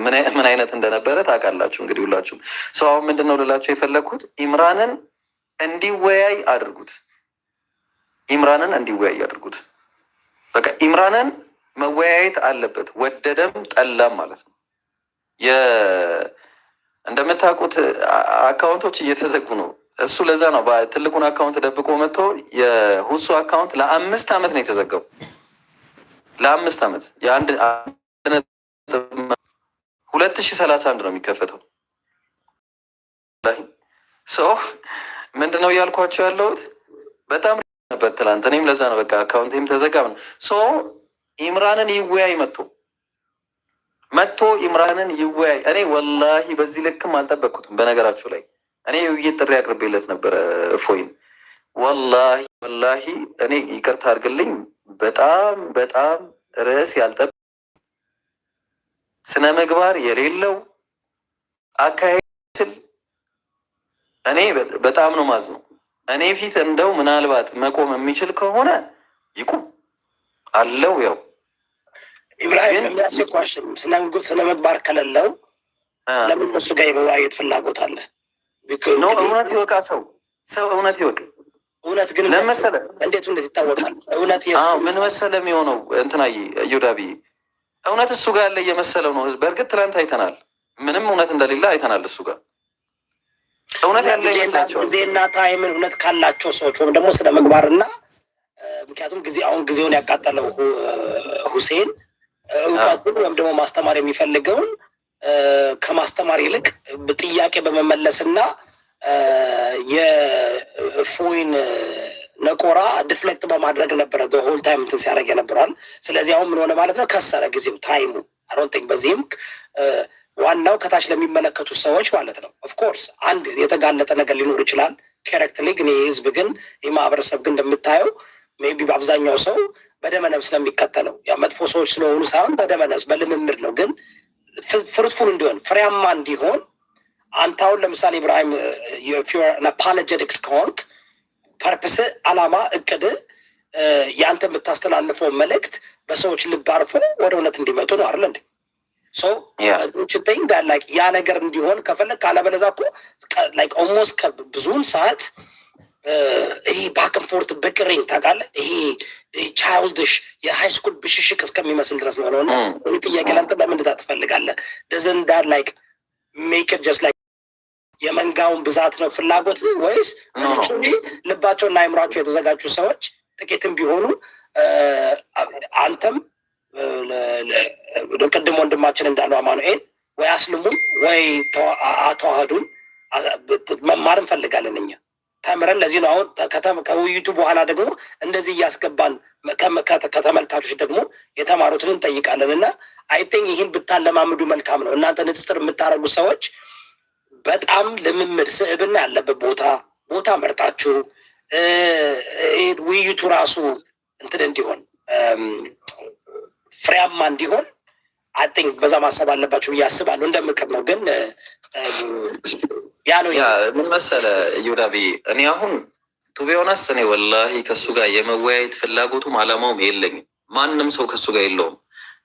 ምን አይነት እንደነበረ ታውቃላችሁ እንግዲህ ሁላችሁም። ሰው አሁን ምንድን ነው ልላቸው የፈለግኩት ኢምራንን እንዲወያይ አድርጉት። ኢምራንን እንዲወያይ አድርጉት። በቃ ኢምራንን መወያየት አለበት፣ ወደደም ጠላም ማለት ነው። እንደምታውቁት አካውንቶች እየተዘጉ ነው። እሱ ለዛ ነው ትልቁን አካውንት ደብቆ መጥቶ የሁሱ አካውንት ለ5 ዓመት ነው የተዘጋው። ለ5 ዓመት የአንድ 2031 ነው የሚከፈተው። ሰው ምንድን ነው እያልኳቸው ያለሁት በጣም ነበር ትላንት። እኔም ለዛ ነው በቃ አካውንቴም ተዘጋ ነው። ሰው ኢምራንን ይወያይ መጥቶ ኢምራንን ይወያይ። እኔ ወላሂ በዚህ ልክም አልጠበቅኩትም። በነገራችሁ ላይ እኔ ውይይት ጥሪ አቅርቤለት ነበረ እፎይን። ወላሂ እኔ ይቅርታ አድርግልኝ፣ በጣም ርዕስ ያልጠበቅ ስነ ምግባር የሌለው አካሄድ እኔ በጣም ነው ማዝነው። እኔ ፊት እንደው ምናልባት መቆም የሚችል ከሆነ ይቁም አለው። ያው ኢብራሂም የሚያስቸኳሽም ስነ ምግባር ከሌለው ለምን እሱ ጋር የመወያየት ፍላጎት አለ? እውነት ይወቃ ሰው እውነት ይወቅ። እውነት ግን ለመሰለ እንዴት ይታወቃል? እውነት ምን መሰለ የሚሆነው እንትናዬ እዮዳቢ እውነት እሱ ጋር ያለ እየመሰለው ነው ህዝብ። በእርግጥ ትላንት አይተናል፣ ምንም እውነት እንደሌለ አይተናል። እሱ ጋር እውነት ያለ ይመስላቸዋል። ጊዜና ታይምን እውነት ካላቸው ሰዎች ወይም ደግሞ ስነ ምግባርና ምክንያቱም ጊዜውን ያቃጠለው ሁሴን እውቀቱን ወይም ደግሞ ማስተማር የሚፈልገውን ከማስተማር ይልቅ ጥያቄ በመመለስና የእፎይን ነቆራ ዲፍሌክት በማድረግ ነበረ ሆል ታይም እንትን ሲያደርግ የነበረዋል። ስለዚህ አሁን ምን ሆነ ማለት ነው? ከሰረ ጊዜው ታይሙ አሮንቲንግ። በዚህም ዋናው ከታች ለሚመለከቱ ሰዎች ማለት ነው። ኦፍኮርስ አንድ የተጋለጠ ነገር ሊኖር ይችላል ካራክተርሊ፣ ግን የህዝብ ግን የማህበረሰብ ግን እንደምታየው ሜይ ቢ በአብዛኛው ሰው በደመነፍስ ስለሚከተለው ያ መጥፎ ሰዎች ስለሆኑ ሳይሆን በደመነፍስ በልምምድ ነው። ግን ፍሩትፉል እንዲሆን ፍሬያማ እንዲሆን አንተ አሁን ለምሳሌ ኢብራሂም አፖሎጀቲክስ ከሆንክ ፐርፕስ አላማ እቅድ የአንተ የምታስተላልፈው መልእክት በሰዎች ልብ አርፎ ወደ እውነት እንዲመጡ ነው አይደል እንዴ? ችተኝ ላይክ ያ ነገር እንዲሆን ከፈለግ ካለበለዛ እኮ ላይክ ኦልሞስት ብዙውን ሰዓት ይሄ ባክን ፎርት በቅሬኝ ታውቃለህ። ይሄ ቻይልድሽ የሃይ ስኩል ብሽሽቅ እስከሚመስል ድረስ ነው ሆነና እኔ ጥያቄ ላንተ ለምን እንደዛ ትፈልጋለህ? ደዘን ዳር ላይክ ሜክ ኢት ጀስት ላይክ የመንጋውን ብዛት ነው ፍላጎት ወይስ ልባቸውና አይምሯቸው የተዘጋጁ ሰዎች ጥቂትም ቢሆኑ አንተም ቅድም ወንድማችን እንዳለው አማኑኤል ወይ አስልሙን ወይ ተዋህዱን መማር እንፈልጋለን እኛ ተምረን። ለዚህ ነው አሁን ከውይይቱ በኋላ ደግሞ እንደዚህ እያስገባን ከተመልካቾች ደግሞ የተማሩትን እንጠይቃለን። እና አይ ቲንክ ይህን ብታለማምዱ መልካም ነው። እናንተ ንጽጽር የምታደርጉ ሰዎች በጣም ልምምድ ስዕብና ያለበት ቦታ መርጣችሁ ውይይቱ ራሱ እንትን እንዲሆን ፍሬያማ እንዲሆን አይ ቲንክ በዛ ማሰብ አለባችሁ ብዬ አስባለሁ። እንደምክር ነው። ግን ያ ነው ምን መሰለህ ዮዳቢ፣ እኔ አሁን ቱ ቢ ኦነስት እኔ ወላሂ ከሱ ጋር የመወያየት ፍላጎቱም አላማውም የለኝም። ማንም ሰው ከሱ ጋር የለውም።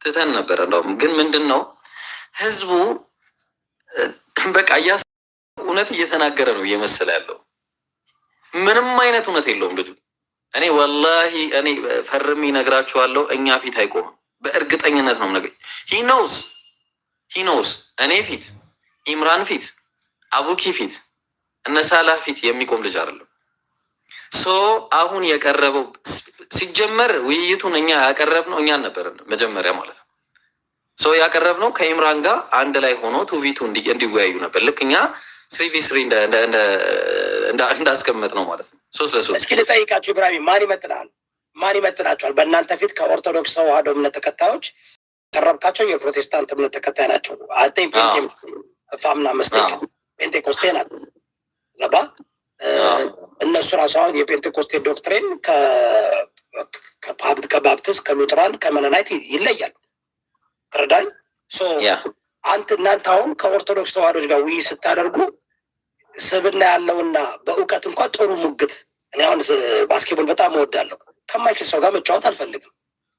ትተን ነበረ እንደውም። ግን ምንድን ነው ህዝቡ በቃ እውነት እየተናገረ ነው እየመሰለ ያለው። ምንም አይነት እውነት የለውም ልጁ። እኔ ወላሂ እኔ ፈርሜ እነግራችኋለሁ፣ እኛ ፊት አይቆምም። በእርግጠኝነት ነው ነገር ሂኖስ እኔ ፊት፣ ኢምራን ፊት፣ አቡኪ ፊት፣ እነሳላ ፊት የሚቆም ልጅ አይደለም። አሁን የቀረበው ሲጀመር ውይይቱን እኛ ያቀረብነው እኛን ነበርን መጀመሪያ ማለት ነው። ያቀረብነው ከኢምራን ጋር አንድ ላይ ሆኖ ቱቪቱ እንዲወያዩ ነበር። ልክ እኛ 3v3 እንዳስቀመጥ ነው ማለት ነው። 3-3 እስኪ ልጠይቃችሁ ኢብራሂም፣ ማን ይመጥናቸዋል? በእናንተ ፊት ከኦርቶዶክስ ተዋህዶ እምነት ተከታዮች ቀረብካቸው የፕሮቴስታንት እምነት ተከታይ ናቸው። አቴን ፋምና መስቴክ ፔንቴኮስቴ ናት። ገባ? እነሱ ራሱ አሁን የፔንቴኮስቴ ዶክትሪን ከባፕቲስት ከሉትራን ከመነናይት ይለያሉ። ተረዳኝ። እናንተ አሁን ከኦርቶዶክስ ተዋህዶች ጋር ውይይት ስታደርጉ ስብና ያለውና በእውቀት እንኳን ጥሩ ሙግት። እኔ አሁን ባስኬትቦል በጣም እወዳለሁ። ከማይችል ሰው ጋር መጫወት አልፈልግም፣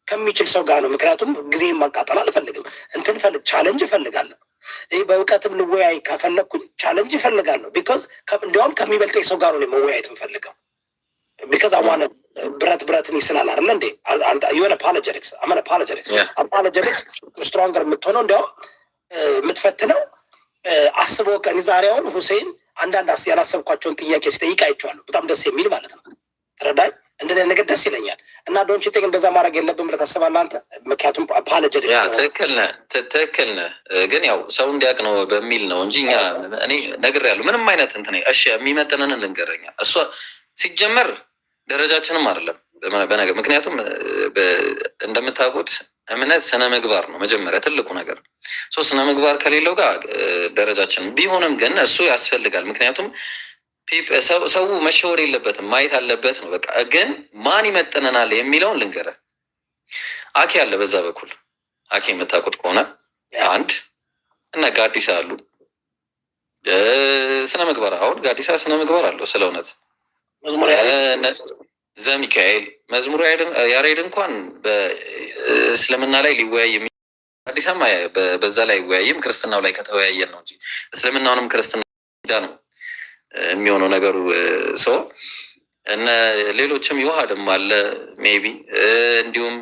ከሚችል ሰው ጋር ነው። ምክንያቱም ጊዜ ማቃጠል አልፈልግም። ቻሌንጅ እፈልጋለሁ። ይህ በእውቀትም ልወያይ ከፈለግኩኝ ቻለንጅ ይፈልጋለሁ። ቢኮዝ እንዲያውም ከሚበልጠኝ ሰው ጋር ነው መወያየት የምፈልገው። ቢካዝ አዋነ ብረትን ይስላል አይደለ እንዴ? የሆነ አፖሎጀቲክስ አፖሎጀቲክስ ስትሮንገር የምትሆነው እንዲያውም የምትፈትነው አስበው ቀን ዛሬውን ሁሴን አንዳንድ ያላሰብኳቸውን ጥያቄ ሲጠይቅ አይቼዋለሁ። በጣም ደስ የሚል ማለት ነው። ተረዳኝ። እንደዚህ ነገር ደስ ይለኛል። እና ዶንት ዩ ቲንክ እንደዛ ማድረግ የለብን ብለህ ታስባለህ አንተ? ምክንያቱም አፖሎጀቲክስ ትክክል ነህ። ግን ያው ሰው እንዲያውቅ ነው በሚል ነው እንጂ እኛ እኔ ነግሬያለሁ። ምንም አይነት እንትን እሺ የሚመጥነን ልንገረኛ እሷ ሲጀመር ደረጃችንም አይደለም በነገር ምክንያቱም እንደምታውቁት እምነት ስነ ምግባር ነው መጀመሪያ ትልቁ ነገር። ስነ ምግባር ከሌለው ጋር ደረጃችን ቢሆንም ግን እሱ ያስፈልጋል። ምክንያቱም ሰው መሸወር የለበትም ማየት አለበት ነው በቃ። ግን ማን ይመጥነናል የሚለውን ልንገረ አኬ አለ በዛ በኩል አኬ የምታውቁት ከሆነ አንድ እና ጋዲሳ አሉ ስነ ምግባር። አሁን ጋዲሳ ስነ ምግባር አለው ስለ እውነት ዘሚካኤል መዝሙር ያሬድ እንኳን በእስልምና ላይ ሊወያይ አዲስም በዛ ላይ ይወያይም ክርስትናው ላይ ከተወያየን ነው እንጂ እስልምናውንም ክርስትና ነው የሚሆነው ነገሩ። ሰው እነ ሌሎችም ይዋሃድም አለ ሜቢ እንዲሁም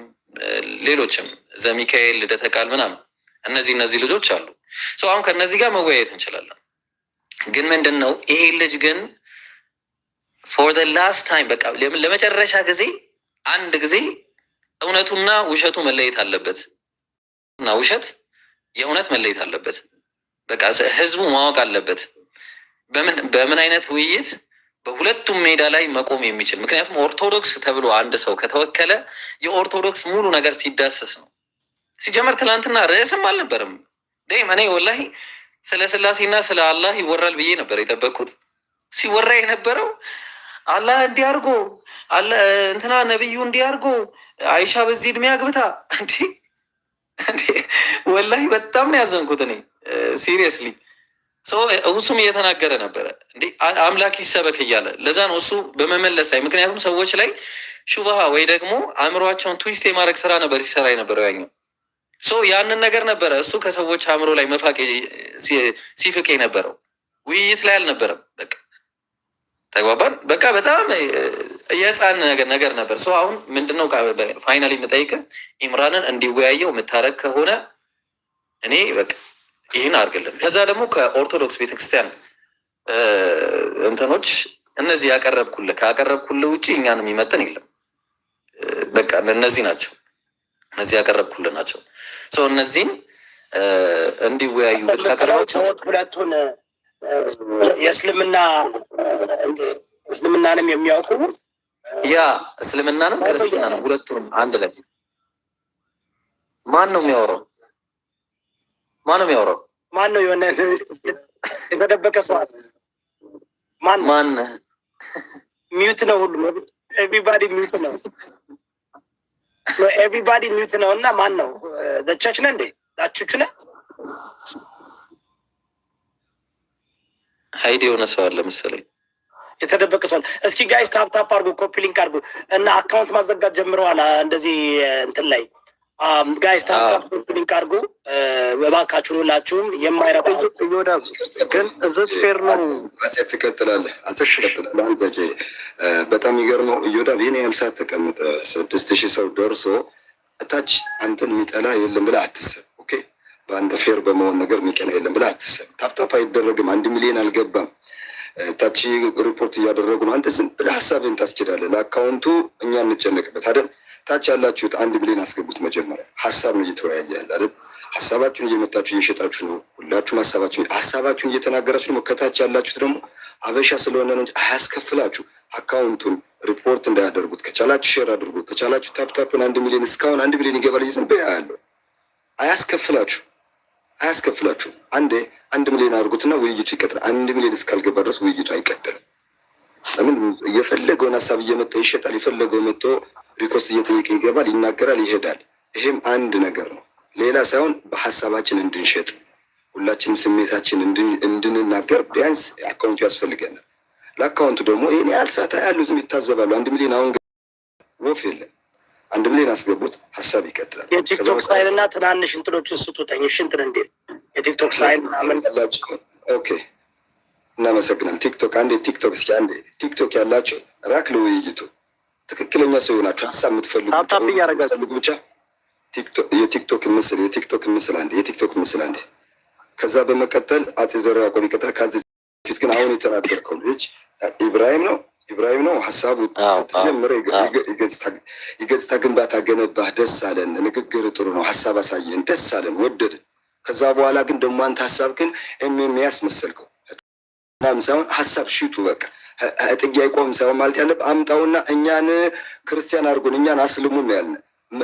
ሌሎችም ዘሚካኤል ልደተ ቃል ምናምን እነዚህ ልጆች አሉ። አሁን ከነዚህ ጋር መወያየት እንችላለን። ግን ምንድን ነው ይሄ ልጅ ግን ፎር ዘ ላስት ታይም በቃ ለመጨረሻ ጊዜ አንድ ጊዜ እውነቱና ውሸቱ መለየት አለበት እና ውሸት የእውነት መለየት አለበት። በቃ ህዝቡ ማወቅ አለበት በምን አይነት ውይይት በሁለቱም ሜዳ ላይ መቆም የሚችል። ምክንያቱም ኦርቶዶክስ ተብሎ አንድ ሰው ከተወከለ የኦርቶዶክስ ሙሉ ነገር ሲዳሰስ ነው። ሲጀመር ትናንትና ርዕስም አልነበርም። እኔ ወላሂ ስለ ስላሴና ስለ አላህ ይወራል ብዬ ነበር የጠበቅኩት። ሲወራ የነበረው አላህ እንዲያርጎ እንትና ነብዩ እንዲያርጎ አይሻ በዚህ እድሜ አግብታ እንዴ ወላሂ በጣም ነው ያዘንኩት እኔ ሲሪየስሊ። እሱም እየተናገረ ነበረ እንዴ አምላክ ይሰበክ እያለ ለዛ ነው እሱ በመመለስ ላይ። ምክንያቱም ሰዎች ላይ ሹብሃ ወይ ደግሞ አእምሯቸውን ትዊስት የማድረግ ስራ ነበር ሲሰራ የነበረው ያኛው ያንን ነገር ነበረ እሱ ከሰዎች አእምሮ ላይ መፋቅ ሲፍቅ የነበረው ውይይት ላይ አልነበረም። በቃ ተግባባን። በቃ በጣም የህፃን ነገር ነበር። አሁን ምንድነው ፋይናሊ የምጠይቅህ ኢምራንን እንዲወያየው የምታረግ ከሆነ እኔ በቃ ይህን አድርግልን። ከዛ ደግሞ ከኦርቶዶክስ ቤተክርስቲያን እንትኖች እነዚህ ካቀረብኩልህ ውጭ እኛን የሚመጥን የለም። በቃ እነዚህ ናቸው፣ እነዚህ ያቀረብኩልህ ናቸው። እነዚህን እንዲወያዩ ብታቀርባቸው ሁለቱን እስልምናንም የሚያውቁ እስልምናንም ክርስትናንም ሁለቱንም አንድ ላይ ማን ነው የሚያወራው? ማን ነው የሆነ የተደበቀ ሰው አለ? ማን ሚዩት ነው? ሁሉ ኤቭሪባዲ ሚዩት ነው። ኤቭሪባዲ ሚዩት ነው። እና ማን ነው? ቸርች ነህ እንዴ? ዳችቹ ነህ? ሀይድ የሆነ ሰው አለ መሰለኝ የተደበቀ ሰው። እስኪ ጋይስ ታፕ አድርጎ ኮፒ ሊንክ አድርጎ እና አካውንት ማዘጋት ጀምረዋል። እንደዚህ እንትን ላይ ጋይስ ታፕ ኮፒ ሊንክ አድርጎ እባካችሁን ሁላችሁም። የማይረባ ግን እዚህ ፌር ነው። ትቀጥላለህ። አንተ በጣም የሚገርመው እዮዳብ ይህን ያህል ሰዓት ተቀምጠ 6000 ሰው ደርሶ እታች አንተን የሚጠላ የለም ብለህ አትሰብ። ኦኬ፣ በአንተ ፌር በመሆን ነገር የሚቀና የለም ብለህ አትሰብ። ታፕታፕ አይደረግም። 1 ሚሊዮን አልገባም። ታች ሪፖርት እያደረጉ ነው። አንተ ዝም ብለህ ሀሳብህን ታስኬዳለህ። ለአካውንቱ እኛ እንጨነቅበት አይደል? ታች ያላችሁት 1 ሚሊዮን አስገቡት። መጀመሪያ ሀሳብ ነው እየተወያየ ያለ አይደል? ሀሳባችሁን እየመጣችሁ እየሸጣችሁ ነው። ሁላችሁም ሀሳባችሁን እየተናገራችሁ ነው። ከታች ያላችሁት ደግሞ አበሻ ስለሆነ ነው እንጂ አያስከፍላችሁ። አካውንቱን ሪፖርት እንዳያደርጉት ከቻላችሁ ሼር አድርጉ። ከቻላችሁ ታፕታፕን 1 ሚሊዮን እስካሁን 1 ሚሊዮን ይገባል። ዝም ብያ ያለው አያስከፍላችሁ። አንዴ 1 ሚሊዮን አድርጉትና ውይይቱ ይቀጥላል። 1 ሚሊዮን እስካልገባ ድረስ ውይይቱ አይቀጥልም። ለምን? የፈለገውን ሀሳብ እየመጣ ይሸጣል። የፈለገው መጥቶ ሪኮስት እየጠየቀ ይገባል፣ ይናገራል፣ ይሄዳል። ይሄም አንድ ነገር ነው፣ ሌላ ሳይሆን በሀሳባችን እንድንሸጥ ሁላችንም ስሜታችን እንድንናገር ቢያንስ አካውንቱ ያስፈልገናል። ለአካውንቱ ደግሞ ይህን ያህል ሰዓት ያሉ ዝም ይታዘባሉ። 1 ሚሊዮን አሁን ወፍ የለም። 1 ሚሊዮን አስገቡት። ሀሳብ ይቀጥላል። የቲክቶክ ሳይን እና ትናንሽ እንትኖችን ስጡተኝ። እሺ እንትን እንዴት የቲክቶክ ሳይን ምን ያላችሁ? ኦኬ እናመሰግናል። ቲክቶክ አንዴ ቲክቶክ እስኪ አንዴ ቲክቶክ ያላችሁ ራክ ለውይይቱ ትክክለኛ ሰው ሆናችሁ ሀሳብ የምትፈልጉ ብቻ የቲክቶክ ምስል አንዴ ከዛ በመቀጠል አጼ ዘርዓ ያዕቆብ ይቀጥላል። ከዚህ ፊት ግን አሁን የተናገርከው ልጅ ኢብራሂም ነው ሀሳቡ ስትጀምር የገጽታ ግንባታ ገነባህ፣ ደስ አለን፣ ንግግር ጥሩ ነው፣ ሀሳብ አሳየን፣ ደስ አለን፣ ወደድን። ከዛ በኋላ ግን ደግሞ አንተ ሀሳብ ግን የሚያስመሰልከው ምናምን ሳይሆን ሀሳብ ሽቱ በቃ ጥጌ አይቆም ሳይሆን ማለት ያለብህ አምጣውና እኛን ክርስቲያን አድርጎን እኛን አስልሙን ያልን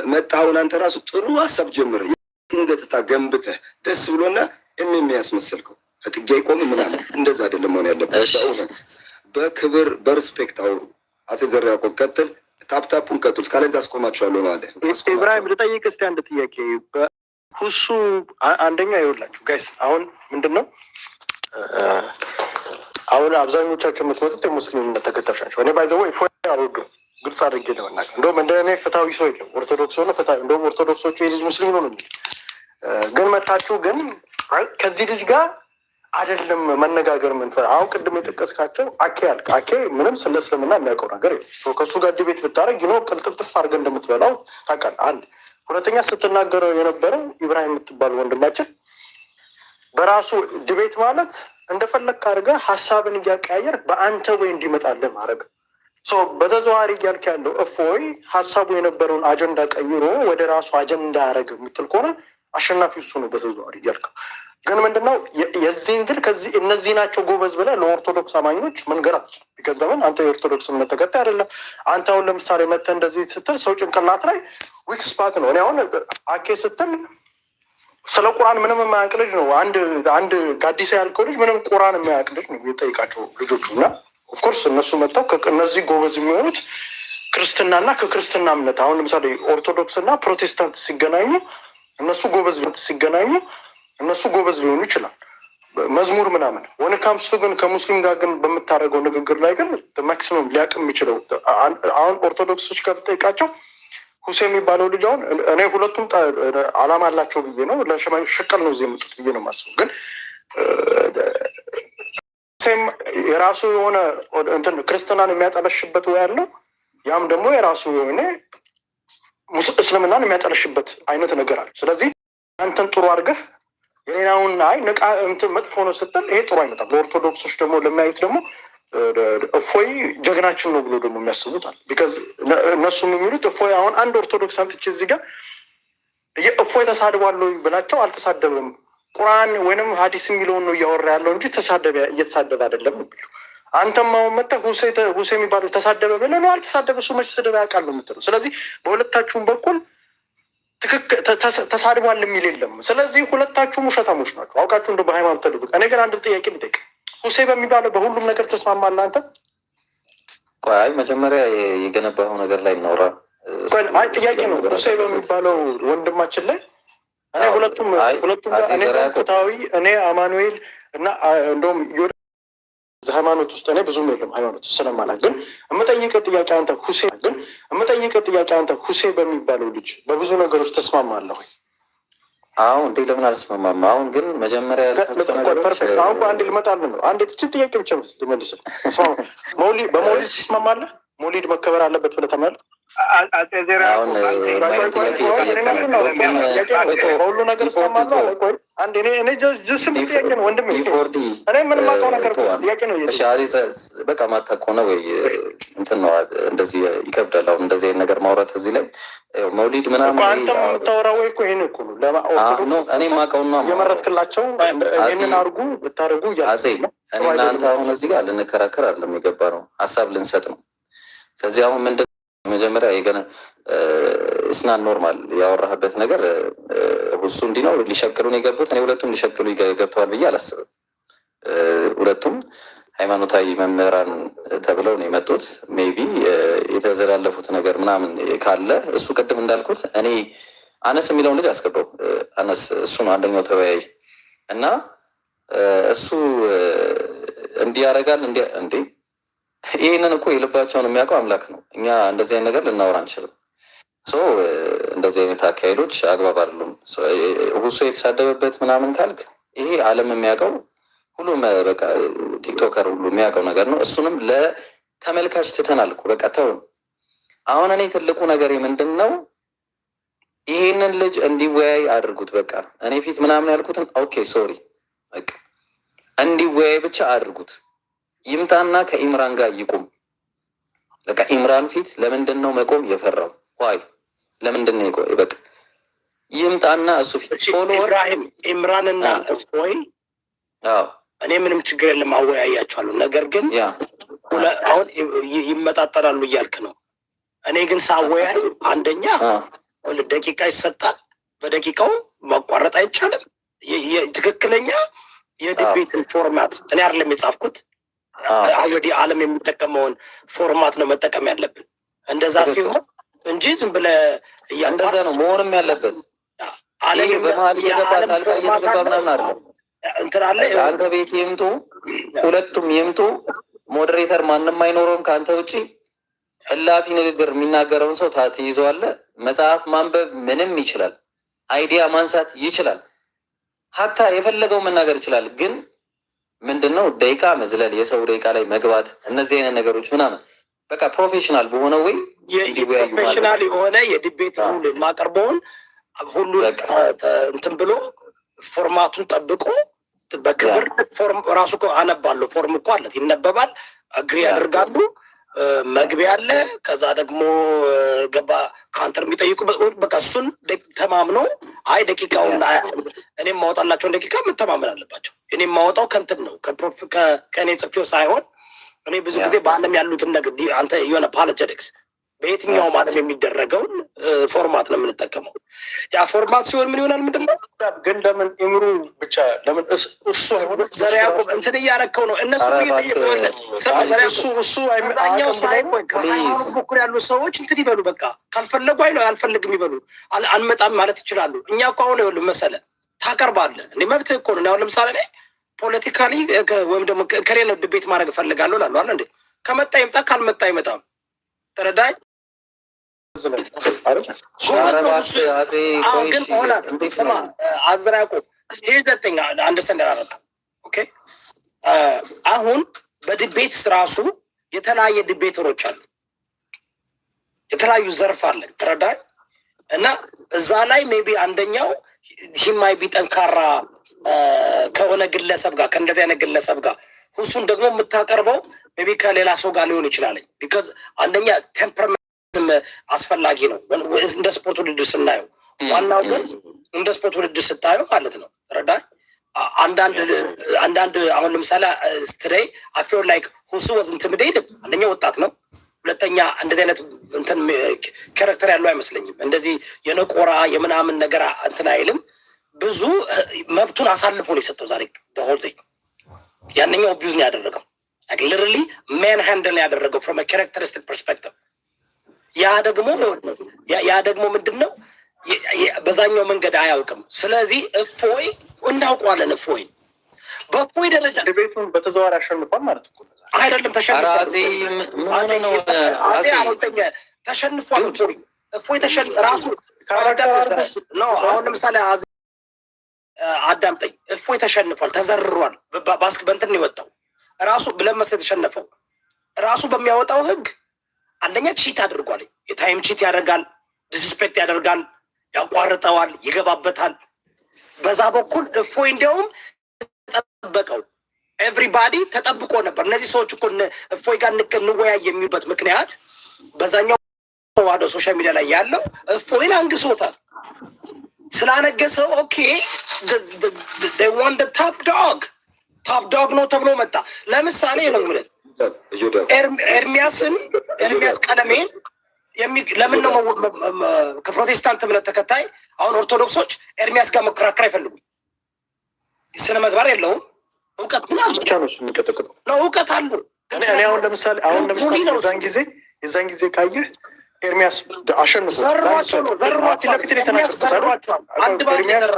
መጣሁን አንተ ራሱ ጥሩ ሀሳብ ጀምረህ ገጽታ ገንብተህ ደስ ብሎና የሚያስመስልከው ጥጌ አይቆም ምናምን እንደዛ አይደለም መሆን ያለበት። በክብር በሪስፔክት አውሩ። አጼ ዘርዓ ያዕቆብ ቀጥል፣ ታፕታፑን ቀጥል፣ ካለዛ አስቆማችኋለሁ ማለት ኢብራሂም ልጠይቅ እስቲ አንድ ጥያቄ። ሁሱ አንደኛ ይኸውላችሁ ጋይስ አሁን ምንድን ነው አሁን አብዛኞቻቸው የምትመጡት የሙስሊም እምነት ተከታዮች ናቸው። እኔ ባይዘው አልወዱ ግልጽ አድርጌ ለመናገር እንደውም እንደ እኔ ፍትሃዊ ሰው የለም። ኦርቶዶክስ ሆነ ፍትሃዊ እንደውም ኦርቶዶክሶቹ የልጅ ሙስሊም ነው የሚል ግን መታችሁ ግን ከዚህ ልጅ ጋር አይደለም መነጋገር ምንፈ አሁን ቅድም የጠቀስካቸው አኬ ያልክ አኬ ምንም ስለ እስልምና የሚያውቀው ነገር የለም። ከእሱ ጋር ዲቤት ብታደረግ ይኖ ቅልጥፍጥፍ አድርገህ እንደምትበላው ታውቃለህ። አንድ ሁለተኛ ስትናገረው የነበረው ኢብራሂም የምትባል ወንድማችን በራሱ ዲቤት ማለት እንደፈለግ አድርገህ ሀሳብን እያቀያየር በአንተ ወይ እንዲመጣልህ ማድረግ በተዘዋዋሪ እያልክ ያለው እፎይ ሀሳቡ የነበረውን አጀንዳ ቀይሮ ወደ ራሱ አጀንዳ ያደረግ የምትል ከሆነ አሸናፊ እሱ ነው። በተዘዋዋሪ እያልክ ግን ምንድነው የዚህን ግን ከዚህ እነዚህ ናቸው ጎበዝ ብለህ ለኦርቶዶክስ አማኞች መንገር አትችልም። ቢከዝ ለምን አንተ የኦርቶዶክስ እምነት ተከታይ አይደለም። አንተ አሁን ለምሳሌ መተህ እንደዚህ ስትል ሰው ጭንቅላት ላይ ዊክ ስፓት ነው። እኔ አሁን አኬ ስትል ስለ ቁርአን ምንም የማያውቅ ልጅ ነው። አንድ ጋዲሳ ያልከው ልጅ ምንም ቁርአን የማያውቅ ልጅ ነው የጠይቃቸው ልጆቹ እና ኦፍኮርስ እነሱ መጥተው እነዚህ ጎበዝ የሚሆኑት ክርስትናና ከክርስትና እምነት አሁን ለምሳሌ ኦርቶዶክስ እና ፕሮቴስታንት ሲገናኙ እነሱ ጎበዝ ሊሆኑ ይችላል። መዝሙር ምናምን ወን ካምስቱ ግን ከሙስሊም ጋር ግን በምታደርገው ንግግር ላይ ግን ማክሲመም ሊያውቅ የሚችለው አሁን ኦርቶዶክሶች ጋር ብጠይቃቸው ሁሴ የሚባለው ልጅ አሁን እኔ ሁለቱም አላማ አላቸው ብዬ ነው ለሸቀል ነው እዚህ የመጡት ብዬ ነው የማስበው። ግን የራሱ የሆነ እንትን ክርስትናን የሚያጠለሽበት ወይ ያለው ያም ደግሞ የራሱ የሆነ እስልምናን የሚያጠለሽበት አይነት ነገር አለ። ስለዚህ አንተን ጥሩ አድርገህ የሌላውን አይ ንቃ እንትን መጥፎ ነው ስትል ይሄ ጥሩ አይመጣም። ለኦርቶዶክሶች ደግሞ ለሚያዩት ደግሞ እፎይ ጀግናችን ነው ብሎ ደግሞ የሚያስቡት አለ። ቢካዝ እነሱም የሚሉት እፎይ አሁን አንድ ኦርቶዶክስ አንትቼ እዚህ ጋር እፎይ ተሳድቧለሁ ብላቸው አልተሳደበም፣ ቁርአን ወይንም ሀዲስ የሚለውን ነው እያወራ ያለው እንጂ እየተሳደበ አይደለም የሚሉ አንተም አሁን መጥተህ ሁሴ የሚባለው ተሳደበ ብለህ ነው አልተሳደበ እሱ መች ስደበ ያውቃል ነው የምትለው። ስለዚህ በሁለታችሁም በኩል ተሳድቧል የሚል የለም። ስለዚህ ሁለታችሁም ውሸታሞች ናቸው አውቃችሁ እንደ በሃይማኖት ተደብቅ። እኔ ግን አንድ ጥያቄ ልጠይቅ፣ ሁሴ በሚባለው በሁሉም ነገር ተስማማለህ አንተ? ቆይ መጀመሪያ የገነባው ነገር ላይ እናውራ። አይ ጥያቄ ነው። ሁሴ በሚባለው ወንድማችን ላይ እኔ ሁለቱም እኔ ፍትሃዊ እኔ አማኑኤል እና እንደውም ሃይማኖት ውስጥ እኔ ብዙም የለም ሃይማኖት ውስጥ ስለማላት ግን የምጠይቀው ጥያቄ አንተ ሁሴ በሚባለው ልጅ በብዙ ነገሮች ተስማማለህ ወይ? አሁን እንዴ ለምን አልስማማም? አሁን ግን መጀመሪያ ፐርፌክት አሁን በአንድ ልመጣልህ ነው። አንድ የትችን ጥያቄ ብቻ ልመልስልህ። በመውሊድ ትስማማለህ? መውሊድ መከበር አለበት ብለህ ታምናለህ? በሁሉ ነገር እስማማለሁ። ቆይ አንድ እኔ ጅስም ጥያቄ ነው ወንድሜ። እኔ ምንም አውቀው ነገር ጥያቄ ነው። በቃ ማታውቀው ነው ወይ እንትን ነው እንደዚህ ይከብዳል። አሁን እንደዚህ አይነት ነገር ማውራት እዚህ ላይ መውሊድ ምናምን አንተ የምታወራው ወይ እኮ ይሄን እኮ ነው እኔ የማውቀው ነው የመረጥክላቸው ይህንን አድርጉ ብታደርጉ እኔ እናንተ አሁን እዚህ ጋር ልንከራከር አይደለም የገባ ነው፣ ሀሳብ ልንሰጥ ነው። ስለዚህ አሁን ምንድን መጀመሪያ የገና እስናን ኖርማል ያወራህበት ነገር ሁሱ እንዲህ ነው ሊሸቅሉን የገቡት። እኔ ሁለቱም ሊሸቅሉ ገብተዋል ብዬ አላስብም። ሁለቱም ሃይማኖታዊ መምህራን ተብለው ነው የመጡት። ሜቢ የተዘላለፉት ነገር ምናምን ካለ እሱ ቅድም እንዳልኩት እኔ አነስ የሚለውን ልጅ አስገባው። አነስ እሱ ነው አንደኛው ተወያይ እና እሱ እንዲህ ያደርጋል እንዴ ይህንን እኮ የልባቸውን የሚያውቀው አምላክ ነው። እኛ እንደዚህ አይነት ነገር ልናወራ አንችልም። እንደዚህ አይነት አካሄዶች አግባብ አይደሉም። ሁሱ የተሳደበበት ምናምን ካልክ ይሄ ዓለም የሚያውቀው ሁሉም በቃ ቲክቶከር ሁሉ የሚያውቀው ነገር ነው። እሱንም ለተመልካች ትተናል እኮ በቃ ተውን። አሁን እኔ ትልቁ ነገር ምንድን ነው ይሄንን ልጅ እንዲወያይ አድርጉት። በቃ እኔ ፊት ምናምን ያልኩትን ኦኬ ሶሪ በቃ እንዲወያይ ብቻ አድርጉት። ይምጣና ከኢምራን ጋር ይቁም። በቃ ኢምራን ፊት ለምንድን ነው መቆም የፈራው? ዋይ ለምንድን ነው የቆየ? በቃ ይምጣና እሱ ፊት ኢምራንና ወይ እኔ ምንም ችግር የለም አወያያቸዋለሁ። ነገር ግን አሁን ይመጣጠናሉ እያልክ ነው። እኔ ግን ሳወያይ አንደኛ ደቂቃ ይሰጣል። በደቂቃው ማቋረጥ አይቻልም። ትክክለኛ የዲቤትን ፎርማት እኔ አይደለም የጻፍኩት። አልሬዲ ዓለም የሚጠቀመውን ፎርማት ነው መጠቀም ያለብን። እንደዛ ሲሆን እንጂ ዝም ብለህ እንደዛ ነው መሆንም ያለበት። በመሀል እየገባ ጣልቃ እየተገባ ምናምን አለ እንትን አለ። አንተ ቤት ይምጡ፣ ሁለቱም ይምጡ። ሞዴሬተር ማንም አይኖረውም ከአንተ ውጭ። እላፊ ንግግር የሚናገረውን ሰው ትይዘዋለህ። መጽሐፍ ማንበብ ምንም ይችላል። አይዲያ ማንሳት ይችላል። ሀታ የፈለገው መናገር ይችላል። ግን ምንድነው ደቂቃ መዝለል፣ የሰው ደቂቃ ላይ መግባት፣ እነዚህ አይነት ነገሮች ምናምን በቃ ፕሮፌሽናል በሆነ ወይ ፕሮፌሽናል የሆነ የዲቤት ሩል የማቀርበውን ሁሉ እንትን ብሎ ፎርማቱን ጠብቆ በክብር ፎርም ራሱ አነባለሁ። ፎርም እኮ አለት ይነበባል። አግሪ ያደርጋሉ። መግቢያ አለ። ከዛ ደግሞ ገባ ካንተር የሚጠይቁ በቃ እሱን ተማምኖ አይ ደቂቃውን እኔም ማወጣላቸውን ደቂቃ መተማመን አለባቸው። እኔም ማወጣው ከንትን ነው ከእኔ ጽፌው ሳይሆን እኔ ብዙ ጊዜ በዓለም ያሉትን ነገር አንተ የሆነ ፖለቲክስ በየትኛውም ዓለም የሚደረገውን ፎርማት ነው የምንጠቀመው። ያ ፎርማት ሲሆን ምን ይሆናል? ምንድነው ግን ለምን ኢምሩ ብቻ ለምን እሱ ዘር ያዕቆብ እንትን እያረከው ነው። እነሱ እሱ ሳይቆይ በኩል ያሉ ሰዎች እንትን ይበሉ። በቃ ካልፈለጉ አልፈልግም ይበሉ። አንመጣም ማለት ይችላሉ። እኛ እኮ አሁን ይኸውልህ መሰለህ ታቀርባለህ እንደ መብትህ እኮ ነው። አሁን ለምሳሌ ላይ ፖለቲካሊ ወይም ደግሞ ከሌለ ድቤት ማድረግ እፈልጋለሁ እላለሁ አለ እንዴ። ከመጣ ይምጣ፣ ካልመጣ አይመጣም። ተረዳኝ። አዝራ ያዕቆብ ይሄ ዘጠኛ አንደርስታንድ አደረገ። ኦኬ አሁን በዲቤት ራሱ የተለያየ ዲቤተሮች አሉ፣ የተለያዩ ዘርፍ አለ። ተረዳኝ። እና እዛ ላይ ሜቢ አንደኛው ሂማይ ቢጠንካራ ከሆነ ግለሰብ ጋር ከእንደዚህ አይነት ግለሰብ ጋር ሁሱን ደግሞ የምታቀርበው ሜቢ ከሌላ ሰው ጋር ሊሆን ይችላል። ቢካዝ አንደኛ ቴምፐርመንት አስፈላጊ ነው እንደ ስፖርት ውድድር ስናየው። ዋናው ግን እንደ ስፖርት ውድድር ስታየው ማለት ነው። ረዳይ አንዳንድ አሁን ለምሳሌ ስትደይ አይ ፊል ላይክ ሁሱ ወዝ ኢንቲሚዴትድ። አንደኛ ወጣት ነው፣ ሁለተኛ እንደዚህ አይነት እንትን ካራክተር ያለው አይመስለኝም። እንደዚህ የነቆራ የምናምን ነገር እንትን አይልም። ብዙ መብቱን አሳልፎ ነው የሰጠው ዛሬ ሆልዴ። ያንኛው ቢዩዝ ነው ያደረገው፣ ሊትራሊ ማን ሃንድል ያደረገው ፍሮም ካራክተሪስቲክ ፐርስፔክቲቭ። ያ ደግሞ ምንድን ነው በዛኛው መንገድ አያውቅም። ስለዚህ እፎይ እናውቀዋለን። እፎይ በእፎይ ደረጃ ቤቱን በተዘዋዋሪ አሸንፏል ማለት እኮ አይደለም። ተሸንፏል። እፎይ ራሱ ነው። አሁን ለምሳሌ አዳምጠኝ። እፎይ ተሸንፏል፣ ተዘርሯል። ባስክ በእንትን ነው የወጣው ራሱ ብለን መሰለህ የተሸነፈው ራሱ በሚያወጣው ህግ አንደኛ ቺት አድርጓል። የታይም ቺት ያደርጋል፣ ዲስስፔክት ያደርጋል፣ ያቋርጠዋል፣ ይገባበታል። በዛ በኩል እፎይ እንዲያውም ተጠበቀው ኤቭሪባዲ ተጠብቆ ነበር። እነዚህ ሰዎች እኮ እፎይ ጋር እንወያይ የሚሉበት ምክንያት በዛኛው ዋዶ ሶሻል ሚዲያ ላይ ያለው እፎይን አንግሶታል። ስላነገሰው ኦኬ ታፕ ዶግ ነው ተብሎ መጣ። ለምሳሌ ነው የምልህ ኤርሚያስ ቀለሜን ለምን ነው ከፕሮቴስታንት እምነት ተከታይ አሁን ኦርቶዶክሶች ኤርሚያስ ጋር መከራከር አይፈልጉም። ስነ ምግባር የለውም። እውቀት ግን አለ ነው እውቀት አለው። አሁን ለምሳሌ የዛን ጊዜ ካየህ ኤርሚያስ አሸንፏል።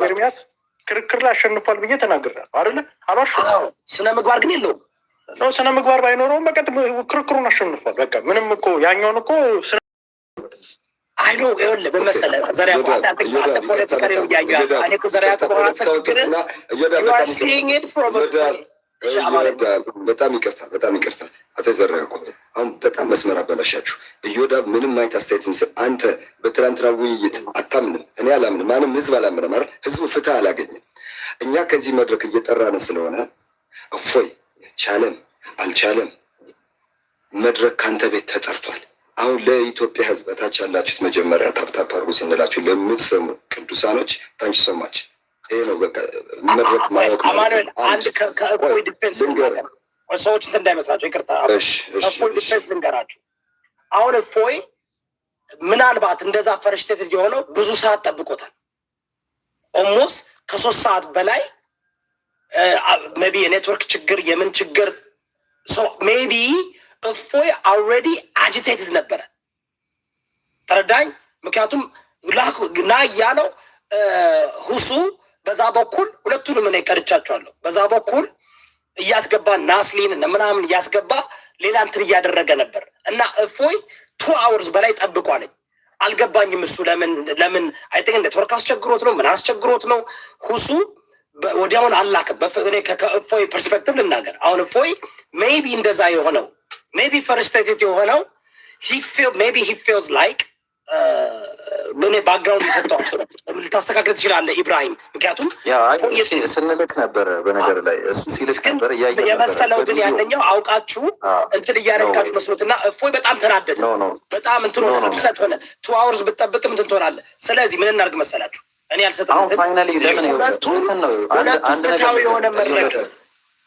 ኤርሚያስ ክርክር ላይ አሸንፏል ብዬ ተናግሬያለሁ አይደለ? አልዋሸሁም። ስነ ምግባር ግን የለውም ነው። ስነ ምግባር ባይኖረውም በቃ ክርክሩን አሸንፏል። በቃ ምንም እኮ ያኛውን እኮ አይኖ ይኸውልህ ምን መሰለህ ዘር ያቋት አንተ ፖለቲካ ነው ያያዩ እኔ እኮ ዘር ያቋት ችግር በጣም ይቅርታ አቶ ዘር ያዕቆብ አሁን በጣም መስመር አበላሻችሁ። ኢዮዳብ ምንም አይነት አስተያየት ምስል አንተ በትናንትና ውይይት አታምንም፣ እኔ አላምንም፣ ማንም ህዝብ አላምንም አይደል? ህዝቡ ፍትህ አላገኘም። እኛ ከዚህ መድረክ እየጠራን ስለሆነ እፎይ ቻለም አልቻለም መድረክ ካንተ ቤት ተጠርቷል። አሁን ለኢትዮጵያ ህዝብ እታች ያላችሁት መጀመሪያ ታፕታፕ አድርጉ ስንላችሁ ለምትሰሙ ቅዱሳኖች ታንኪ ሶማች። ይሄ ነው በቃ መድረክ ማወቅ ማለት አንድ ከእፎይ ዲፌንስ ሰዎች እንትን እንዳይመስላቸው ይቅርታ። እፎይ ዲፌንስ ልንገራችሁ። አሁን እፎይ ምናልባት እንደዛ ፈረሽቴት የሆነው ብዙ ሰዓት ጠብቆታል። ኦልሞስት ከ3 ሰዓት በላይ ሜቢ የኔትወርክ ችግር የምን ችግር ሜቢ እፎይ አልሬዲ አጂቴትድ ነበረ። ተረዳኝ። ምክንያቱም ና እያለው ሁሱ በዛ በኩል ሁለቱንም እኔ ቀርቻቸዋለሁ። በዛ በኩል እያስገባ ናስሊን ምናምን እያስገባ ሌላ እንትን እያደረገ ነበር እና እፎይ 2 hours በላይ ጠብቋለኝ። አልገባኝም እሱ ለምን አይጠቅ ኔትወርክ አስቸግሮት ነው ምን አስቸግሮት ነው ሁሱ ወዲያውን አላክም። ከእፎይ ፐርስፔክቲቭ ልናገር። አሁን እፎይ ሜቢ እንደዛ የሆነው ሜቢ ፈርስቴት የሆነው ሜቢ ሂ ፊልስ ላይክ በኔ ባክግራውንድ ይሰጠው ልታስተካክል ትችላለህ ኢብራሂም። ምክንያቱም ስንልክ ነበረ በነገር ላይ እሱ ሲልክ ነበር የመሰለው ግን ያንኛው አውቃችሁ እንትን እያደረጋችሁ መስሎትና እፎይ በጣም ተናደደ። በጣም እንትን ሆነ ብሰት ሆነ 2 hours ብትጠብቅም እንትን ትሆናለህ። ስለዚህ ምን እናድርግ መሰላችሁ? እኔ አልሰጠም። አሁን ፋይናሊ ለምን እንትን ነው አንድ ነገር የሆነ መድረክ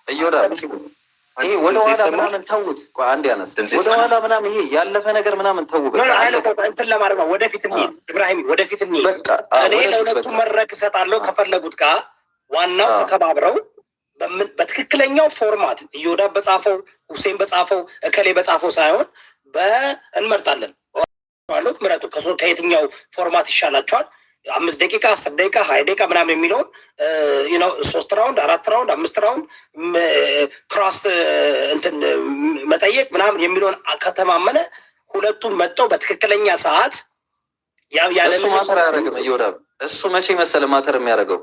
እዮዳብ ይሄ ወደኋላ ምናምን ተውት። አንድ ያነስ ወደኋላ ምናምን ይሄ ያለፈ ነገር ምናምን ተው። እንትን ለማድረግ ነው ወደፊት እንሂድ ኢብራሂም፣ ወደፊት እንሂድ። እኔ ለሁለቱም መድረክ እሰጣለሁ ከፈለጉት ጋር። ዋናው ተከባብረው በትክክለኛው ፎርማት እዮዳብ በጻፈው ሁሴን በጻፈው እከሌ በጻፈው ሳይሆን እንመርጣለን። ምረጡ ከየትኛው ፎርማት ይሻላቸዋል 5 ደቂቃ 10 ደቂቃ 20 ደቂቃ ምናምን የሚለውን 3 ራውንድ 4 ራውንድ 5 ራውንድ ክሮስ እንትን መጠየቅ ምናምን የሚለውን ከተማመነ ሁለቱም መጥተው በትክክለኛ ሰዓት እሱ ማተር አያደርግም። እዮዳብ እሱ መቼ መሰለ ማተር የሚያደርገው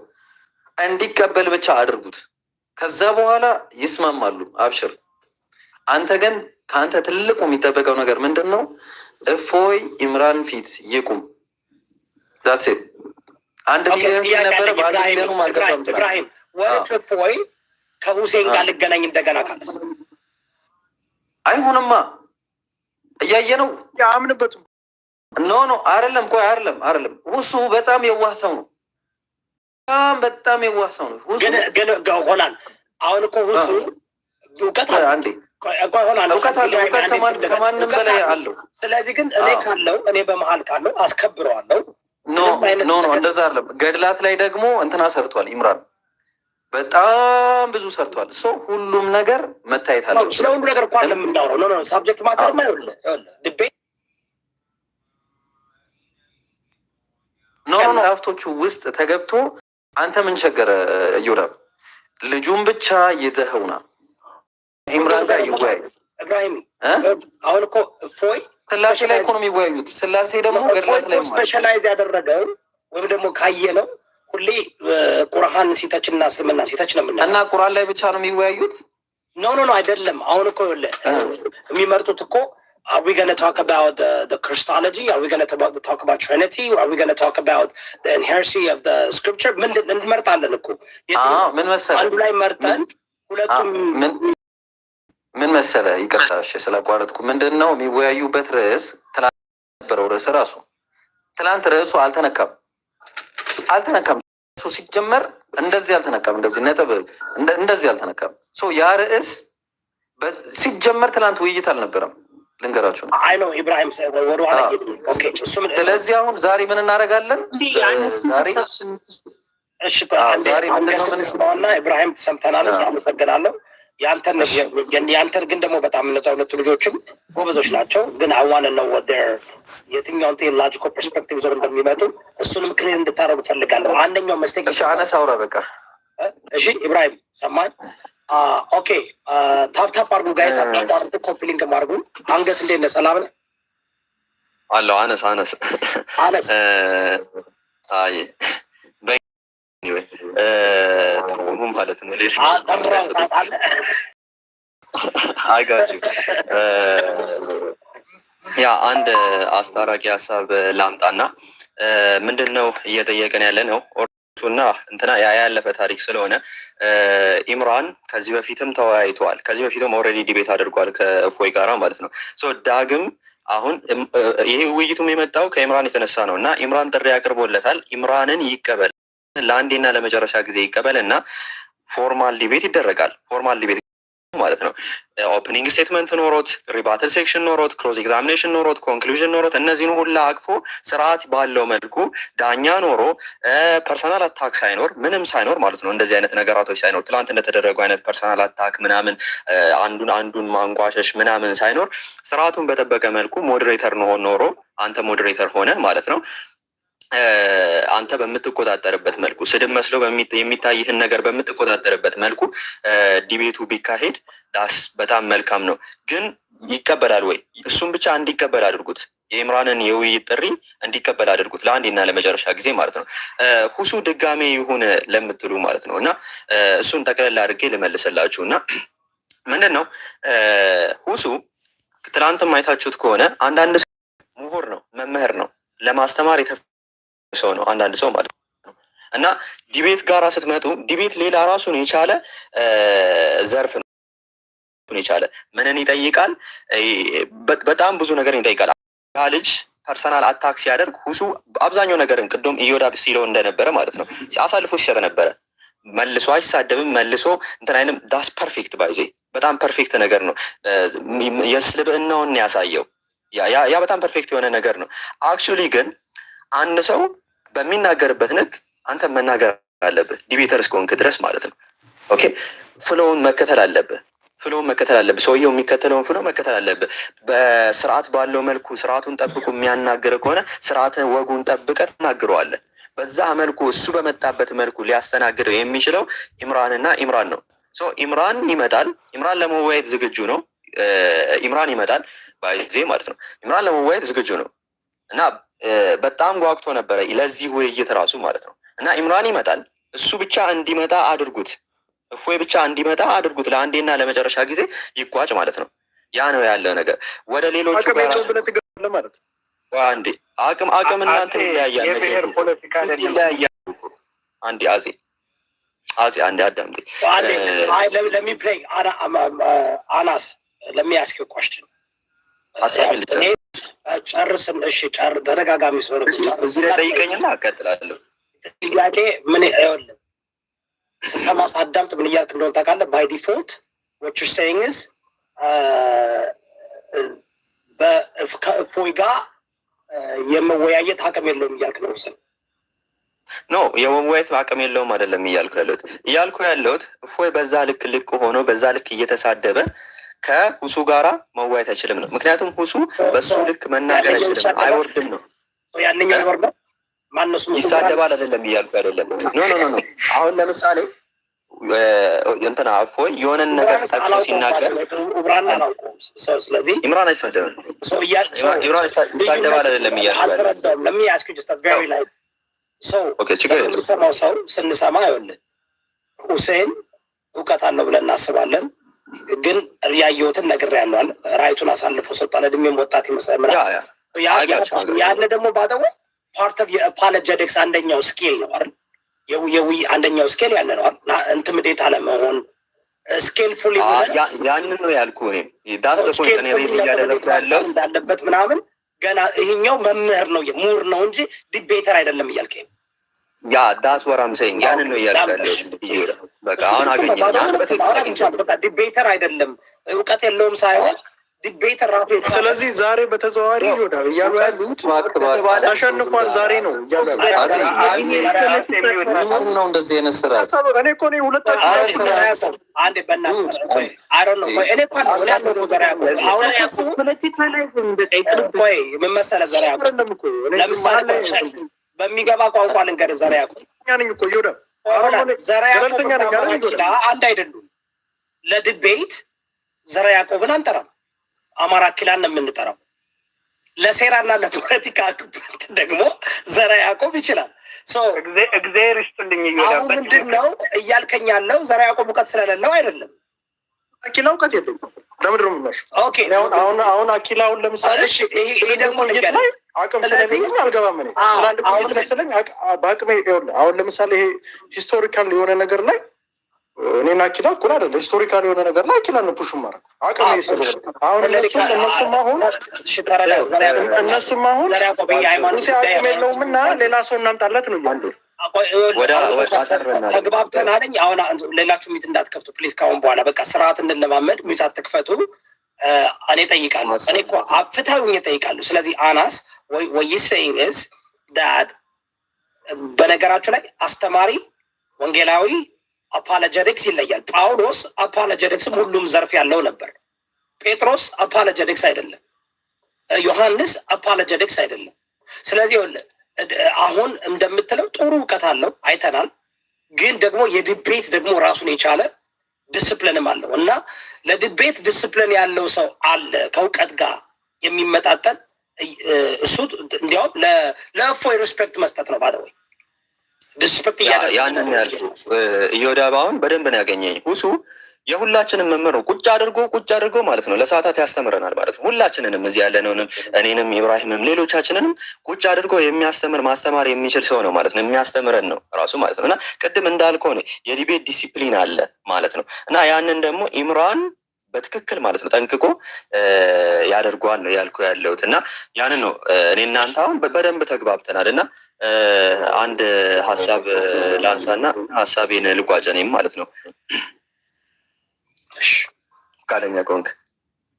እንዲቀበል ብቻ አድርጉት። ከዛ በኋላ ይስማማሉ። አብሽር። አንተ ግን ከአንተ ትልቁ የሚጠበቀው ነገር ምንድን ነው? እፎይ ኢምራን ፊት ይቁም። ዛትስ ኢት። 1 ሚሊዮን ስለነበረ በ1 ሚሊዮኑ አልገባም። ኢብራሂም ወደ እፎይ ከሁሴን ጋር ልገናኝ እንደገና ካለስ አይሆንማ። እያየ ነው ያምንበት ኖ አይደለም። ቆይ አይደለም ሁሱ በጣም የዋህ ሰው ነው። በጣም የዋህ ሰው ነው ሁሱ። ግን ሆናል አሁን እኮ ሁሱ እውቀት አንዴ እውቀት ከማንም በላይ አለው። ስለዚህ ግን እኔ በመሀል ካለው አስከብረዋለሁ። ኖ እንደዛ አይደለም። ገድላት ላይ ደግሞ እንትና ሰርቷል ኢምራን በጣም ብዙ ሰርቷል። ሁሉም ነገር መታየት አለ። ስለ ሁሉ ነገር እኮ የምናወራው ሳብጀክት ማተር ድቤ ሀብቶቹ ውስጥ ተገብቶ አንተ ምን ቸገረ እዮዳብ? ልጁን ብቻ ይዘኸውና ኢምራን ጋር ይወያዩ። ኢብራሂም አሁን እኮ እፎይ ስላሴ ላይ እኮ ነው የሚወያዩት። ስላሴ ደግሞ ገድላት ላይ ስፔሻላይዝ ያደረገው ወይም ደግሞ ካየነው ሁሌ ቁርአን ሲተችና እስልምና ሲተች ነው የምናየው። እና ቁርአን ላይ ብቻ ነው የሚወያዩት? ኖ አይደለም። አሁን እኮ የሚመርጡት እኮ are we going to talk about the Christology? Are we going to talk about Trinity? Are we going to talk about the inerrancy of the scripture? እንመርጣለን እኮ ምን መሰለህ አንዱ ላይ መርጠን ሁለቱም ምን መሰለህ ይቅርታ ስላቋረጥኩ ምንድን ነው የሚወያዩበት ርዕስ ትላንት ነበረው። ርዕስ ራሱ ትላንት ርዕሱ አልተነካም። እሱ ሲጀመር እንደዚህ አልተነካም። እንደዚህ ነጥብ እንደዚህ አልተነካም። ያ ርዕስ ሲጀመር ትላንት ውይይት አልነበረም። ልንገራችሁ ነው። አይ ነው ኢብራሂም ወደ ኋላ ኦኬ። ስለዚህ አሁን ዛሬ ምን እናደርጋለን? ዛሬ ምንድነውና ኢብራሂም ተሰምተናል። አመሰግናለሁ። ያንተን ግን ደግሞ በጣም እነዛ ሁለቱ ልጆችም ጎበዞች ናቸው። ግን አዋን ነው ወደ የትኛውን ቴዎሎጂካል ፐርስፔክቲቭ ዞር እንደሚመጡ እሱንም ክሊር እንድታረጉ ፈልጋለሁ። አንደኛው መስቴክ አነሳውራ በቃ እሺ ኢብራሂም ሰማኝ። ኦኬ ታፕታፕ አርጉ ጋይስ፣ አታቋርጡ፣ ኮፒ ሊንክ አርጉ። አንገስ እንዴት ነህ? ሰላም ነህ? አለው አነስ አይ ትርጉሙ ማለት ነው አይጋችሁ ያ አንድ አስታራቂ ሀሳብ ላምጣና ምንድን ነው እየጠየቀን ያለ ነው እና እንትና ያለፈ ታሪክ ስለሆነ ኢምራን ከዚህ በፊትም ተወያይተዋል። ከዚህ በፊትም ኦልሬዲ ዲቤት አድርጓል ከእፎይ ጋራ ማለት ነው። ዳግም አሁን ይሄ ውይይቱም የመጣው ከኢምራን የተነሳ ነው እና ኢምራን ጥሪ አቅርቦለታል። ኢምራንን ይቀበል፣ ለአንዴና ለመጨረሻ ጊዜ ይቀበል እና ፎርማል ዲቤት ይደረጋል። ፎርማል ዲቤት ማለት ነው ኦፕኒንግ ስቴትመንት ኖሮት፣ ሪባትል ሴክሽን ኖሮት፣ ክሎዝ ኤግዛሚኔሽን ኖሮት፣ ኮንክሉዥን ኖሮት፣ እነዚህን ሁላ አቅፎ ስርዓት ባለው መልኩ ዳኛ ኖሮ ፐርሰናል አታክ ሳይኖር ምንም ሳይኖር ማለት ነው እንደዚህ አይነት ነገራቶች ሳይኖር ትላንት እንደተደረጉ አይነት ፐርሰናል አታክ ምናምን አንዱን ማንቋሸሽ ምናምን ሳይኖር ስርዓቱን በጠበቀ መልኩ ሞዴሬተር ኖሮ አንተ ሞዴሬተር ሆነ ማለት ነው አንተ በምትቆጣጠርበት መልኩ ስድብ መስሎ የሚታይህን ነገር በምትቆጣጠርበት መልኩ ዲቤቱ ቢካሄድ ዳስ በጣም መልካም ነው። ግን ይቀበላል ወይ? እሱም ብቻ እንዲቀበል አድርጉት። የኢምራንን የውይይት ጥሪ እንዲቀበል አድርጉት ለአንዴና ለመጨረሻ ጊዜ ማለት ነው። ሁሱ ድጋሜ ይሁን ለምትሉ ማለት ነው እና እሱን ጠቅለል አድርጌ ልመልስላችሁ እና ምንድን ነው ሁሱ ትናንትም አይታችሁት ከሆነ አንዳንድ ምሁር ነው መምህር ነው ለማስተማር ሰው ነው አንዳንድ ሰው ማለት ነው እና ዲቤት ጋራ ስትመጡ ዲቤት ሌላ ራሱን የቻለ ዘርፍ ነው የቻለ ምንን ይጠይቃል? በጣም ብዙ ነገር ይጠይቃል። ልጅ ፐርሰናል አታክ ሲያደርግ ሁሱ አብዛኛው ነገርን ቅድም ኢዮዳብ ሲለው እንደነበረ ማለት ነው አሳልፎ ሲሰጥ ነበረ። መልሶ አይሳደብም፣ መልሶ እንትን አይልም። ዳስ ፐርፌክት ባይዜ በጣም ፐርፌክት ነገር ነው። የስልብናውን ያሳየው ያ በጣም ፐርፌክት የሆነ ነገር ነው። አክቹሊ ግን አንድ ሰው በሚናገርበት ንግ አንተ መናገር አለብህ፣ ዲቤተር እስከሆንክ ድረስ ማለት ነው። ኦኬ ፍሎውን መከተል አለብህ። ሰውየው የሚከተለውን ፍሎ መከተል አለብህ። በስርዓት ባለው መልኩ ስርዓቱን ጠብቁ የሚያናገር ከሆነ ስርዓትን ወጉን ጠብቀህ ትናግረዋለህ። በዛ መልኩ እሱ በመጣበት መልኩ ሊያስተናግደው የሚችለው ኢምራን ነው። ኢምራን ይመጣል። ኢምራን ለመወያየት ዝግጁ ነው። ኢምራን ይመጣል ባይዜ ማለት ነው። ኢምራን ለመወያየት ዝግጁ ነው እና በጣም ጓግቶ ነበረ ለዚህ ውይይት ራሱ ማለት ነው እና ኢምራን ይመጣል። እሱ ብቻ እንዲመጣ አድርጉት፣ እፎይ ብቻ እንዲመጣ አድርጉት። ለአንዴና ለመጨረሻ ጊዜ ይቋጭ ማለት ነው። ያ ነው ያለው ነገር። ወደ ሌሎቹ አንዴ አቅም እናንተ ይለያያል። አንዴ አጼ አንዴ አዳምጤ አናስ ለሚያስክ ኳስችን ጨርስም። እሺ ተደጋጋሚ ሰው ነው እዚህ ላይ ጠይቀኝና አቀጥላለሁ። ጥያቄ ምን ይኸውልህ ስሰማ ሳዳምጥ ምን እያልክ እንደሆነ ታውቃለህ? ባይ ዲፎልት what you're saying is ከእፎይ ጋር የመወያየት አቅም የለውም እያልክ ነው ስል ኖ የመወያየት አቅም የለውም አይደለም እያልኩ ያለሁት እፎይ በዛ ልክ ሆኖ በዛ ልክ እየተሳደበ ከሁሱ ጋራ መዋየት አይችልም ነው። ምክንያቱም ሁሱ በሱ ልክ መናገር አይችልም፣ አይወርድም ነው። ያንኛው ይወርዳል ማነሱ ይሳደባል አይደለም እያልኩ አይደለም። ኖ አሁን ለምሳሌ እንትና እፎይ የሆነን ነገር ጠቅሶ ሲናገር ስለዚህ ኢምራን አይሳደብም። ኢምራን ይሳደባል አይደለም እያልኩ አይደለም። ኦኬ ችግር የለም። ሰው ስንሰማ ይኸውልህ ሁሴን እውቀት አለው ብለን እናስባለን። ግን ያየሁትን ነግሬያለሁ። ራይቱን አሳልፎ ሰጥቷል። እድሜም ወጣት ይመስላል። ያለ ደግሞ ባደው ፓርት ኦፍ የአፖሎጀቲክስ አንደኛው ስኪል ነው አይደል? አንደኛው ስኬል ያለ ነው ኢንቲሚዴት አለመሆን ስኬልፉል ያንን ነው ያልኩህ። እኔም ዳስ ፖይንት እኔ ሬዝ እያደረግኩ ያለው እንዳለበት ምናምን ገና ይሄኛው መምህር ነው ምሁር ነው እንጂ ዲቤተር አይደለም እያልከኝ ያ ዳስ ወራም ሰይኝ ያንን ነው እያልኩ በቃ አሁን አገኘህ። ዲቤተር አይደለም እውቀት የለውም ሳይሆን ዲቤተር ራሱ። ስለዚህ ዛሬ በተዘዋዋሪ ይሆናል እያሉ ያሉት አሸንፏል። ዛሬ ነው ነው እንደዚህ አይነት ስርዓት እኔ እኮ ነው ሁለታችሁ አንዴ በእናትህ አይ ዶንት ኖ እኔ እኮ ቆይ ምን መሰለህ ዘራ ያቆ ለምሳሌ በሚገባ ቋንቋ ልንገርህ ዘራ ያቆ ያንኝ እኮ ይወዳ ዘራ ያቆ አንድ አይደሉም። ለዲቤት ዘራ ያቆብን አንጠራም፣ አማራ ኪላን ነው የምንጠራው። ለሴራና ለፖለቲካ ደግሞ ዘራ ያዕቆብ ይችላል። እግዚአብሔር ይስጥልኝ። አሁን ምንድን ነው እያልከኝ ያለው? ዘራ ያዕቆብ እውቀት ስለሌለው አይደለም። አኪላ እውቀት የለውም። ለምንድን ነው የምናሸው? ኦኬ አሁን አኪላውን ለምሳሌ ይሄ ደግሞ ላይ አቅም ስለሌለኝ አልገባም። እኔ አንድ ቁይት መስለኝ በአቅሜ አሁን ለምሳሌ ይሄ ሂስቶሪካል የሆነ ነገር ላይ እኔና አኪላ እኩል አይደለም። ሂስቶሪካል የሆነ ነገር ላይ አኪላ ነው ፑሽ ማድረግ አቅሜ ስለሌለ አሁን እነሱም አሁን ሙሴ አቅም የለውም እና ሌላ ሰው እናምጣለት ነው እያሉ ተግባብተን አለኝ። አሁን ሌላችሁ ሚት እንዳትከፍቱ ፕሊዝ። ካሁን በኋላ በቃ ስርዓት እንለማመድ። ሚት አትክፈቱ። እኔ እጠይቃለሁ። እኔ እኮ ፍትሃዊ እጠይቃለሁ። ስለዚህ አናስ ወይ ሴይንግ ኢዝ ዳድ በነገራችሁ ላይ አስተማሪ ወንጌላዊ አፖሎጀቲክስ ይለያል። ጳውሎስ አፖሎጀቲክስም ሁሉም ዘርፍ ያለው ነበር። ጴጥሮስ አፖሎጀቲክስ አይደለም። ዮሐንስ አፖሎጀቲክስ አይደለም። ስለዚህ አሁን እንደምትለው ጥሩ እውቀት አለው አይተናል። ግን ደግሞ የዲቤት ደግሞ ራሱን የቻለ ዲስፕሊንም አለው እና ለዲቤት ዲስፕሊን ያለው ሰው አለ ከእውቀት ጋር የሚመጣጠን እሱ እንዲያውም ለእፎይ ሪስፔክት መስጠት ነው። ባለወይ ዲስፔክት ያንን ያልኩ እዮዳባውን በደንብ ነው ያገኘኝ። ሁሱ የሁላችንም መምህር ነው። ቁጭ አድርጎ ማለት ነው ለሰዓታት ያስተምረናል ማለት ነው። ሁላችንንም እዚህ ያለነውንም እኔንም ኢብራሂምም ሌሎቻችንንም ቁጭ አድርጎ ማስተማር የሚችል ሰው ነው ማለት ነው። የሚያስተምረን ነው ራሱ ማለት ነው። እና ቅድም እንዳልከው ነው የዲቤት ዲሲፕሊን አለ ማለት ነው። እና ያንን ደግሞ ኢምራን በትክክል ማለት ነው ጠንቅቆ ያደርገዋል ነው ያልኩ ያለሁት። እና ያንን ነው እኔ እናንተ አሁን በደንብ ተግባብተናል። እና አንድ ሀሳብ ላንሳና ሀሳቤን ልቋጭ እኔም ማለት ነው። ፈቃደኛ ከሆንክ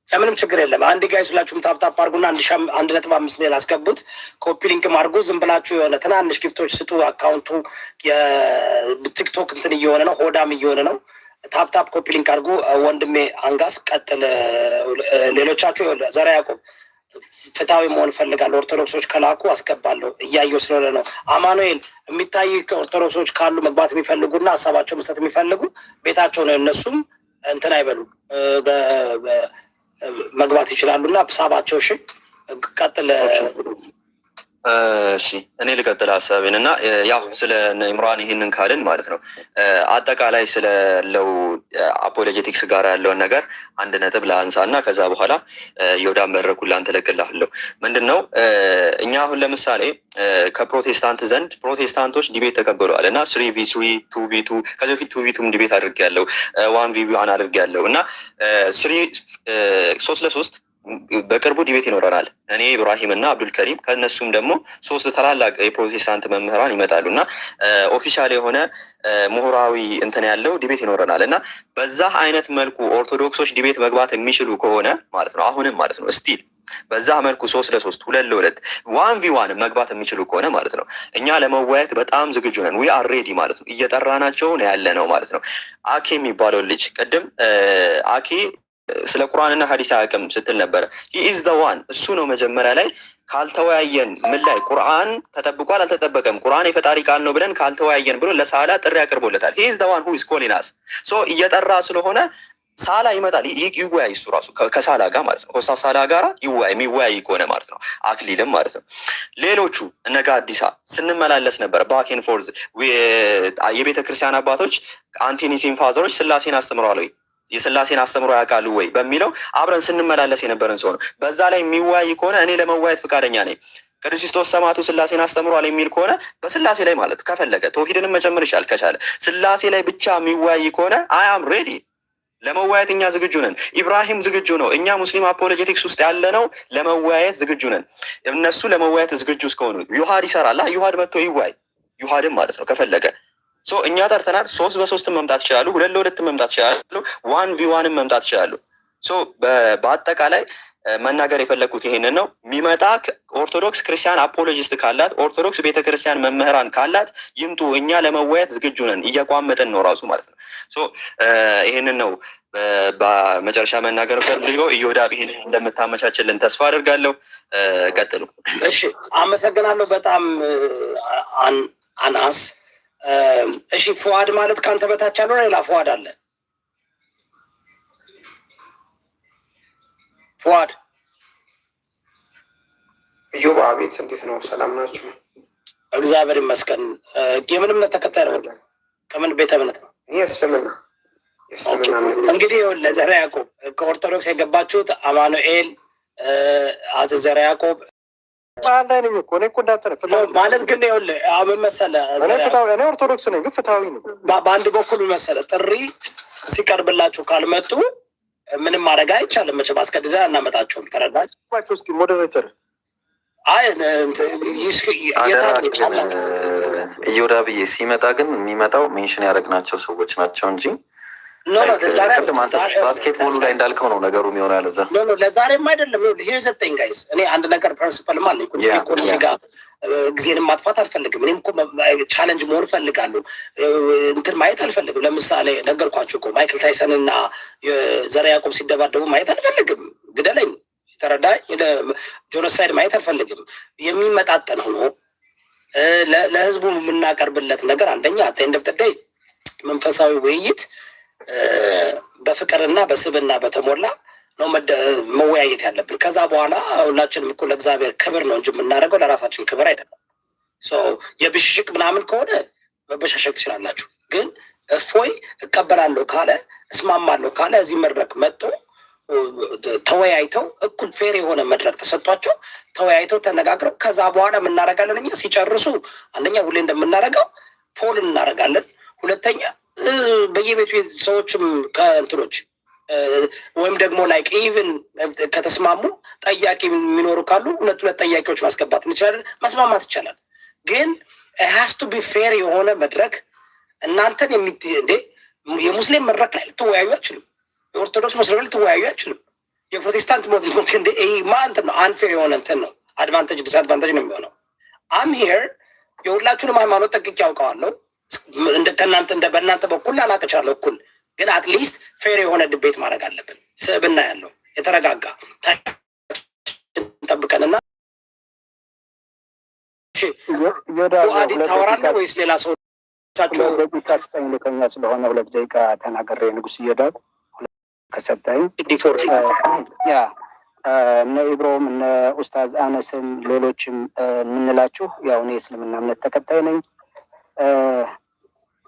ምንም ችግር የለም። አንድ ጋይስ ሁላችሁም ታፕታፕ አድርጉና 1.5 ሚሊዮን አስገቡት። ኮፒ ሊንክም አድርጉ። ዝም ብላችሁ የሆነ ትናንሽ ጊፍቶች ስጡ። አካውንቱ የቲክቶክ እንትን እየሆነ ነው፣ ሆዳም እየሆነ ነው። ታፕታፕ ኮፒ ሊንክ አድርጉ። ወንድሜ አንጋስ ቀጥል። ሌሎቻችሁ ዘራ ያዕቆብ ፍትሃዊ መሆን እፈልጋለሁ፣ ኦርቶዶክሶች ከላኩ አስገባለሁ እያየሁ ስለሆነ ነው። አማኑኤል የሚታይ ኦርቶዶክሶች ካሉ መግባት የሚፈልጉና ሀሳባቸው መስጠት የሚፈልጉ ቤታቸው ነው። እነሱም እንትን አይበሉ መግባት ይችላሉ እና ሳባቸው። እሺ ቀጥል። እሺ እኔ ልቀጥል ሀሳቤን እና ያው ስለ ኢምራን ይህንን ካልን ማለት ነው አጠቃላይ ስለለው አፖሎጀቲክስ ጋር ያለውን ነገር አንድ ነጥብ ለአንሳ እና ከዛ በኋላ የወዳ መድረኩን ላንተ እለቅልሃለሁ። ምንድን ነው እኛ አሁን ለምሳሌ ከፕሮቴስታንት ዘንድ ፕሮቴስታንቶች ዲቤት ተቀብለዋል እና 3v3 2v2 ከዚህ በፊት 2v2 ዲቤት አድርጌያለሁ፣ 1v1 አድርጌያለሁ እና 3 በቅርቡ ዲቤት ይኖረናል። እኔ ኢብራሂም እና አብዱልከሪም ከእነሱም ደግሞ 3 ታላላቅ የፕሮቴስታንት መምህራን ይመጣሉ እና ኦፊሻል የሆነ ምሁራዊ እንትን ያለው ዲቤት ይኖረናል እና በዛ አይነት መልኩ ኦርቶዶክሶች ዲቤት መግባት የሚችሉ ከሆነ ማለት ነው አሁንም ማለት ነው ስቲል በዛ መልኩ 3-3 2-2 1v1 መግባት የሚችሉ ከሆነ ማለት ነው እኛ ለመወያየት በጣም ዝግጁ ነን። ዊ አር ሬዲ ማለት ነው። እየጠራናቸው ነው ያለ ነው ማለት ነው። አኬ የሚባለው ልጅ ቅድም አኬ ስለ ቁርአንና ሐዲስ አያውቅም ስትል ነበረ። ሂ ኢዝ ዘ ዋን እሱ ነው መጀመሪያ ላይ ካልተወያየን ምን ላይ ቁርአን ተጠብቋል አልተጠበቀም፣ ቁርአን የፈጣሪ ቃል ነው ብለን ካልተወያየን ብሎ ለሳላ ጥሪ አቅርቦለታል። ሂ ኢዝ ዘ ዋን ሁ ኢዝ ኮሊንግ አስ ሶ እየጠራ ስለሆነ ሳላ ይመጣል። ይወያይ እሱ ራሱ ከሳላ ጋር ማለት ነው። ከኡስታዝ ሳላ ጋር የሚወያይ ከሆነ ማለት ነው። አክሊልም ማለት ነው። ሌሎቹ እነጋ አዲሳ ስንመላለስ ነበር ባክ ኤንድ ፎርዝ። የቤተ ክርስቲያን አባቶች አንቲኒሲን ፋዘሮች ስላሴን አስተምረዋል ወይ የስላሴን አስተምሮ ያውቃሉ ወይ በሚለው አብረን ስንመላለስ የነበረን ሰው ነው። በዛ ላይ የሚወያይ ከሆነ እኔ ለመወያየት ፈቃደኛ ነኝ። ክርስቶስ ሰማዕቱ ስላሴን አስተምሯል የሚል ከሆነ በስላሴ ላይ ማለት ከፈለገ ተውሂድንም መጨመር ይችላል ከቻለ ስላሴ ላይ ብቻ የሚወያይ ከሆነ አይ አም ሬዲ ለመወያየት እኛ ዝግጁ ነን። ኢብራሂም ዝግጁ ነው። እኛ ሙስሊም አፖሎጀቲክስ ውስጥ ያለ ነው ለመወያየት ዝግጁ ነን። እነሱ ለመወያየት ዝግጁ እስከሆኑ ዩሃድ ይሰራል። ዩሃድ መጥቶ ይወያይ ዩሃድም ማለት ነው ከፈለገ እኛ ጠርተናል። 3-3 መምጣት ይችላሉ፣ 2-2 መምጣት ይችላሉ፣ 1v1 መምጣት ይችላሉ። በአጠቃላይ መናገር የፈለግኩት ይሄንን ነው። የሚመጣ ኦርቶዶክስ ክርስቲያን አፖሎጂስት ካላት ኦርቶዶክስ ቤተክርስቲያን መምህራን ካላት ይምጡ። እኛ ለመወያየት ዝግጁ ነን። እየቋመጠን ነው ራሱ ማለት ነው። ይሄንን ነው በመጨረሻ መናገር ፈልገው። እዮዳብ ይሄንን እንደምታመቻችልን ተስፋ አድርጋለሁ። ቀጥሉ። እሺ፣ አመሰግናለሁ በጣም አናስ። እሺ ፉአድ ማለት ከአንተ በታች ያለው ሌላ ፉአድ አለ? ፉአድ እዮብ አቤት፣ እንዴት ነው? ሰላም ናችሁ? እግዚአብሔር ይመስገን። የምን እምነት ተከታይ ነው? ከምን ቤተ እምነት ነው? እኔ እስልምና እምነት። እንግዲህ ዘርዓ ያዕቆብ ከኦርቶዶክስ የገባችሁት አማኑኤል አፄ ዘርዓ ያዕቆብ አንዳይነኝ እኮ እኔ እኮ ማለት ግን ይኸውልህ ምን መሰለህ፣ እኔ ኦርቶዶክስ ነኝ ግን ፍትሃዊ ነው። በአንድ በኩል ምን መሰለህ፣ ጥሪ ሲቀርብላችሁ ካልመጡ ምንም ማድረግ አይቻልም። መቼም አስገድደን አናመጣችሁም። ተረዳችሁ? እስኪ ሞዴሬተር እዮዳ ብዬ ሲመጣ ግን የሚመጣው ሜንሽን ያደረግናቸው ሰዎች ናቸው እንጂ ቅድም አንተ ባስኬትቦሉ ላይ እንዳልከው ነው ነገሩ የሚሆነው። ያለዛ ለዛሬም አይደለም። ይሄ ሰጠኝ ጋይስ። እኔ አንድ ነገር ፕሪንሲፐልም አለኝ። ጋር ጊዜንም ማጥፋት አልፈልግም። እኔም እኮ ቻለንጅ መሆን እፈልጋለሁ። እንትን ማየት አልፈልግም። ለምሳሌ ነገርኳችሁ እኮ ማይክል ታይሰን እና ዘርዓ ያዕቆብ ሲደባደቡ ማየት አልፈልግም። ግደለኝ። ተረዳኝ። ጆኖሳይድ ማየት አልፈልግም። የሚመጣጠን ሆኖ ለህዝቡ የምናቀርብለት ነገር አንደኛ እንደፍተዳይ መንፈሳዊ ውይይት በፍቅርና በስብና በተሞላ ነው መወያየት ያለብን። ከዛ በኋላ ሁላችንም እኮ ለእግዚአብሔር ክብር ነው እንጂ የምናደርገው ለራሳችን ክብር አይደለም። የብሽሽቅ ምናምን ከሆነ መበሻሸቅ ትችላላችሁ። ግን እፎይ እቀበላለሁ ካለ እስማማለሁ ካለ እዚህ መድረክ መጥቶ ተወያይተው እኩል ፌር የሆነ መድረክ ተሰጥቷቸው ተወያይተው ተነጋግረው ከዛ በኋላ የምናደርጋለን። እኛ ሲጨርሱ አንደኛ ሁሌ እንደምናደርገው ፖል እናደርጋለን። ሁለተኛ በየቤቱ ሰዎችም ከእንትኖች ወይም ደግሞ ላይክ ኢቭን ከተስማሙ ጠያቂ የሚኖሩ ካሉ ሁለት ጠያቂዎች ማስገባት እንችላለን። መስማማት ይቻላል። ግን ሃስ ቱ ቢ ፌር የሆነ መድረክ እናንተን እንዴ የሙስሊም መድረክ ላይ ልትወያዩ አይችልም። የኦርቶዶክስ ሙስሊም ልትወያዩ አይችልም። የፕሮቴስታንት ሞት እንዴ ይሄ እንትን ነው። አንፌር የሆነ እንትን ነው። አድቫንቴጅ ዲስአድቫንቴጅ ነው የሚሆነው። አም ሄር የሁላችሁንም ሃይማኖት ጠቅቄ ያውቀዋለሁ። ከእናንተ በእናንተ በኩል ላላቅ እችላለሁ እኩል። ግን አትሊስት ፌር የሆነ ድቤት ማድረግ አለብን። ስብዕና ያለው የተረጋጋ ጠብቀንና ታወራለህ ወይስ ሌላ ሰው ደቂቃ ስጠኝ። ልተኛ ስለሆነ 2 ደቂቃ ተናገሬ ንጉስ እየዳሉ ከሰጠኝ ያ እነ ኢብሮም እነ ኡስታዝ አነስም ሌሎችም የምንላችሁ ያው እኔ የእስልምና እምነት ተከታይ ነኝ።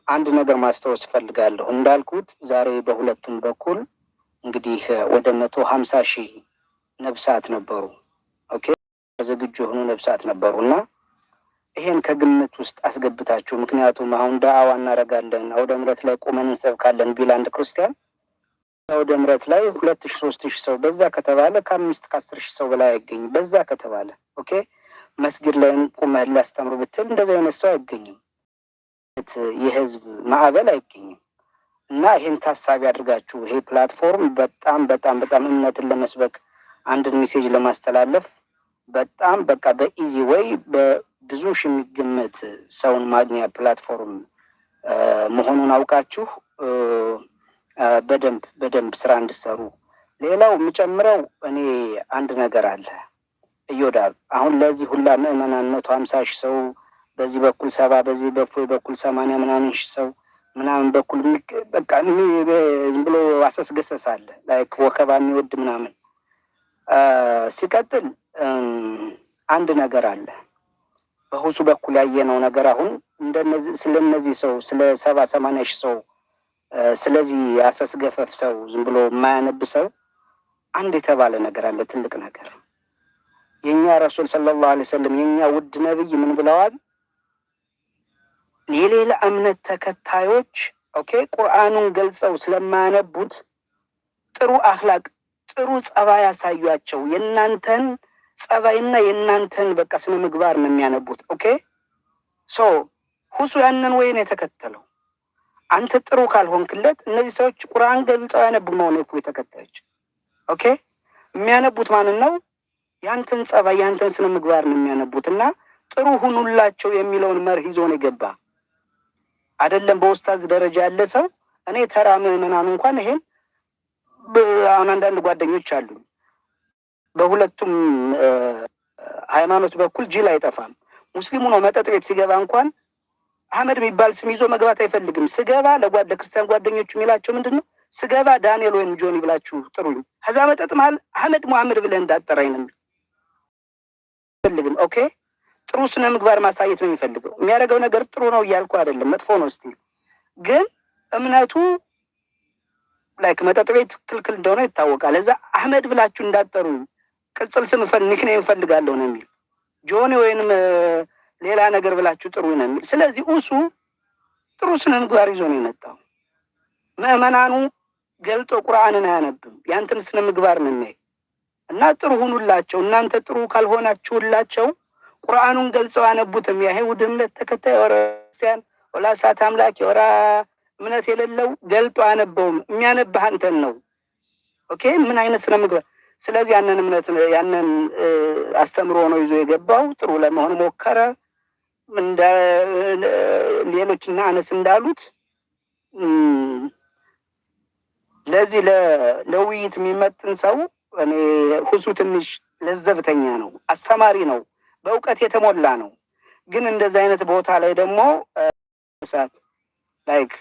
አንድ ነገር ማስታወስ እፈልጋለሁ። እንዳልኩት ዛሬ በሁለቱም በኩል እንግዲህ ወደ 150,000 ነፍሳት ነበሩ። ኦኬ ዝግጁ የሆኑ ነፍሳት ነበሩ እና ይሄን ከግምት ውስጥ አስገብታችሁ፣ ምክንያቱም አሁን ዳዕዋ እናደርጋለን አውደ ምሕረት ላይ ቁመን እንሰብካለን ቢል አንድ ክርስቲያን አውደ ምሕረት ላይ 2,000 3,000 ሰው በዛ ከተባለ ከ5 ከ10,000 ሰው በላይ አይገኝም። በዛ ከተባለ ኦኬ መስጊድ ላይ ቁመን ሊያስተምሩ ብትል እንደዚህ አይነት ሰው አይገኝም። የህዝብ ማዕበል አይገኝም። እና ይሄን ታሳቢ አድርጋችሁ ይሄ ፕላትፎርም በጣም በጣም በጣም እምነትን ለመስበክ አንድን ሜሴጅ ለማስተላለፍ በጣም በቃ በኢዚ ወይ በብዙ ሺህ የሚገመት ሰውን ማግኛ ፕላትፎርም መሆኑን አውቃችሁ በደንብ ስራ እንድሰሩ። ሌላው የምጨምረው እኔ አንድ ነገር አለ እዮዳብ፣ አሁን ለዚህ ሁላ ምዕመናን 150,000 ሰው በዚህ በኩል 70 በዚህ በኩል 80 ምናምን ሺህ ሰው ምናምን በኩል በቃ ዝም ብሎ አሰስገሰሳለ ላይክ ወከባ የሚወድ ምናምን። ሲቀጥል አንድ ነገር አለ በሁሱ በኩል ያየነው ነገር አሁን እንደነዚህ ስለነዚህ ሰው ስለ 70-80 ሺህ ሰው ስለዚህ አሰስገፈፍ ሰው ዝም ብሎ የማያነብ ሰው አንድ የተባለ ነገር አለ፣ ትልቅ ነገር። የኛ ረሱል ሰለላሁ ዐለይሂ ወሰለም የኛ ውድ ነብይ ምን ብለዋል? የሌላ እምነት ተከታዮች ኦኬ ቁርአኑን ገልጸው ስለማያነቡት ጥሩ አኽላቅ ጥሩ ጸባይ ያሳዩአቸው። የእናንተን ጸባይና የእናንተን በቃ ስነ ምግባር ነው የሚያነቡት። ኦኬ ሶ ሁሱ ያንን ወይ ነው የተከተለው። አንተ ጥሩ ካልሆንክለት እነዚህ ሰዎች ቁርአን ገልጸው ያነቡ ነው የተከታዮች። ኦኬ የሚያነቡት ማንን ነው? ያንተን ጸባይ ያንተን ስነ ምግባር ነው የሚያነቡትና ጥሩ ሁኑላቸው የሚለውን መርህ ይዞ ነው የገባ። አይደለም በኡስታዝ ደረጃ ያለ ሰው እኔ ተራ ምዕመናን እንኳን ይሄን አሁን አንዳንድ ጓደኞች አሉ በሁለቱም ሃይማኖት በኩል ጅል አይጠፋም። ሙስሊሙ ነው መጠጥ ቤት ሲገባ እንኳን አህመድ የሚባል ስም ይዞ መግባት አይፈልግም። ስገባ ለክርስቲያን ጓደኞቹ የሚላቸው ምንድን ነው? ስገባ ዳንኤል ወይም ጆኒ ብላችሁ ጥሩኝ፣ ከዛ መጠጥ መሀል አህመድ ሙሐመድ ብለህ እንዳጠራኝ ነው። አይፈልግም። ኦኬ ጥሩ ስነ ምግባር ማሳየት ነው የሚፈልገው። የሚያደርገው ነገር ጥሩ ነው እያልኩ አይደለም፣ መጥፎ ነው ስቲል። ግን እምነቱ ላይክ መጠጥ ቤት ክልክል እንደሆነ ይታወቃል። እዛ አህመድ ብላችሁ እንዳጠሩ ቅጽል ስም ኒክኔም እፈልጋለሁ ነው የሚል፣ ጆኒ ወይንም ሌላ ነገር ብላችሁ ጥሩ ነው የሚል። ስለዚህ እሱ ጥሩ ስነ ምግባር ይዞ ነው የመጣው። ምዕመናኑ ገልጦ ቁርአንን አያነብም፣ ያንተን ስነ ምግባር ነው የሚያይ እና ጥሩ ሁኑላቸው። እናንተ ጥሩ ካልሆናችሁላቸው ቁርአኑን ገልጸው አነቡትም። የአይሁድ እምነት ተከታይ ወራ ክርስቲያን ወላ ሳት አምላክ ወራ እምነት የሌለው ገልጦ አነበውም። የሚያነብህ አንተን ነው። ኦኬ ምን አይነት ስነ ምግባር። ስለዚህ ያንን እምነት ያንን አስተምሮ ነው ይዞ የገባው። ጥሩ ለመሆን ሞከረ። እንደ ሌሎችና አነስ እንዳሉት ለዚህ ለውይይት የሚመጥን ሰው እኔ ሁሱ ትንሽ ለዘብተኛ ነው፣ አስተማሪ ነው፣ በእውቀት የተሞላ ነው። ግን እንደዚህ አይነት ቦታ ላይ ደግሞ ሰዓት ላይክ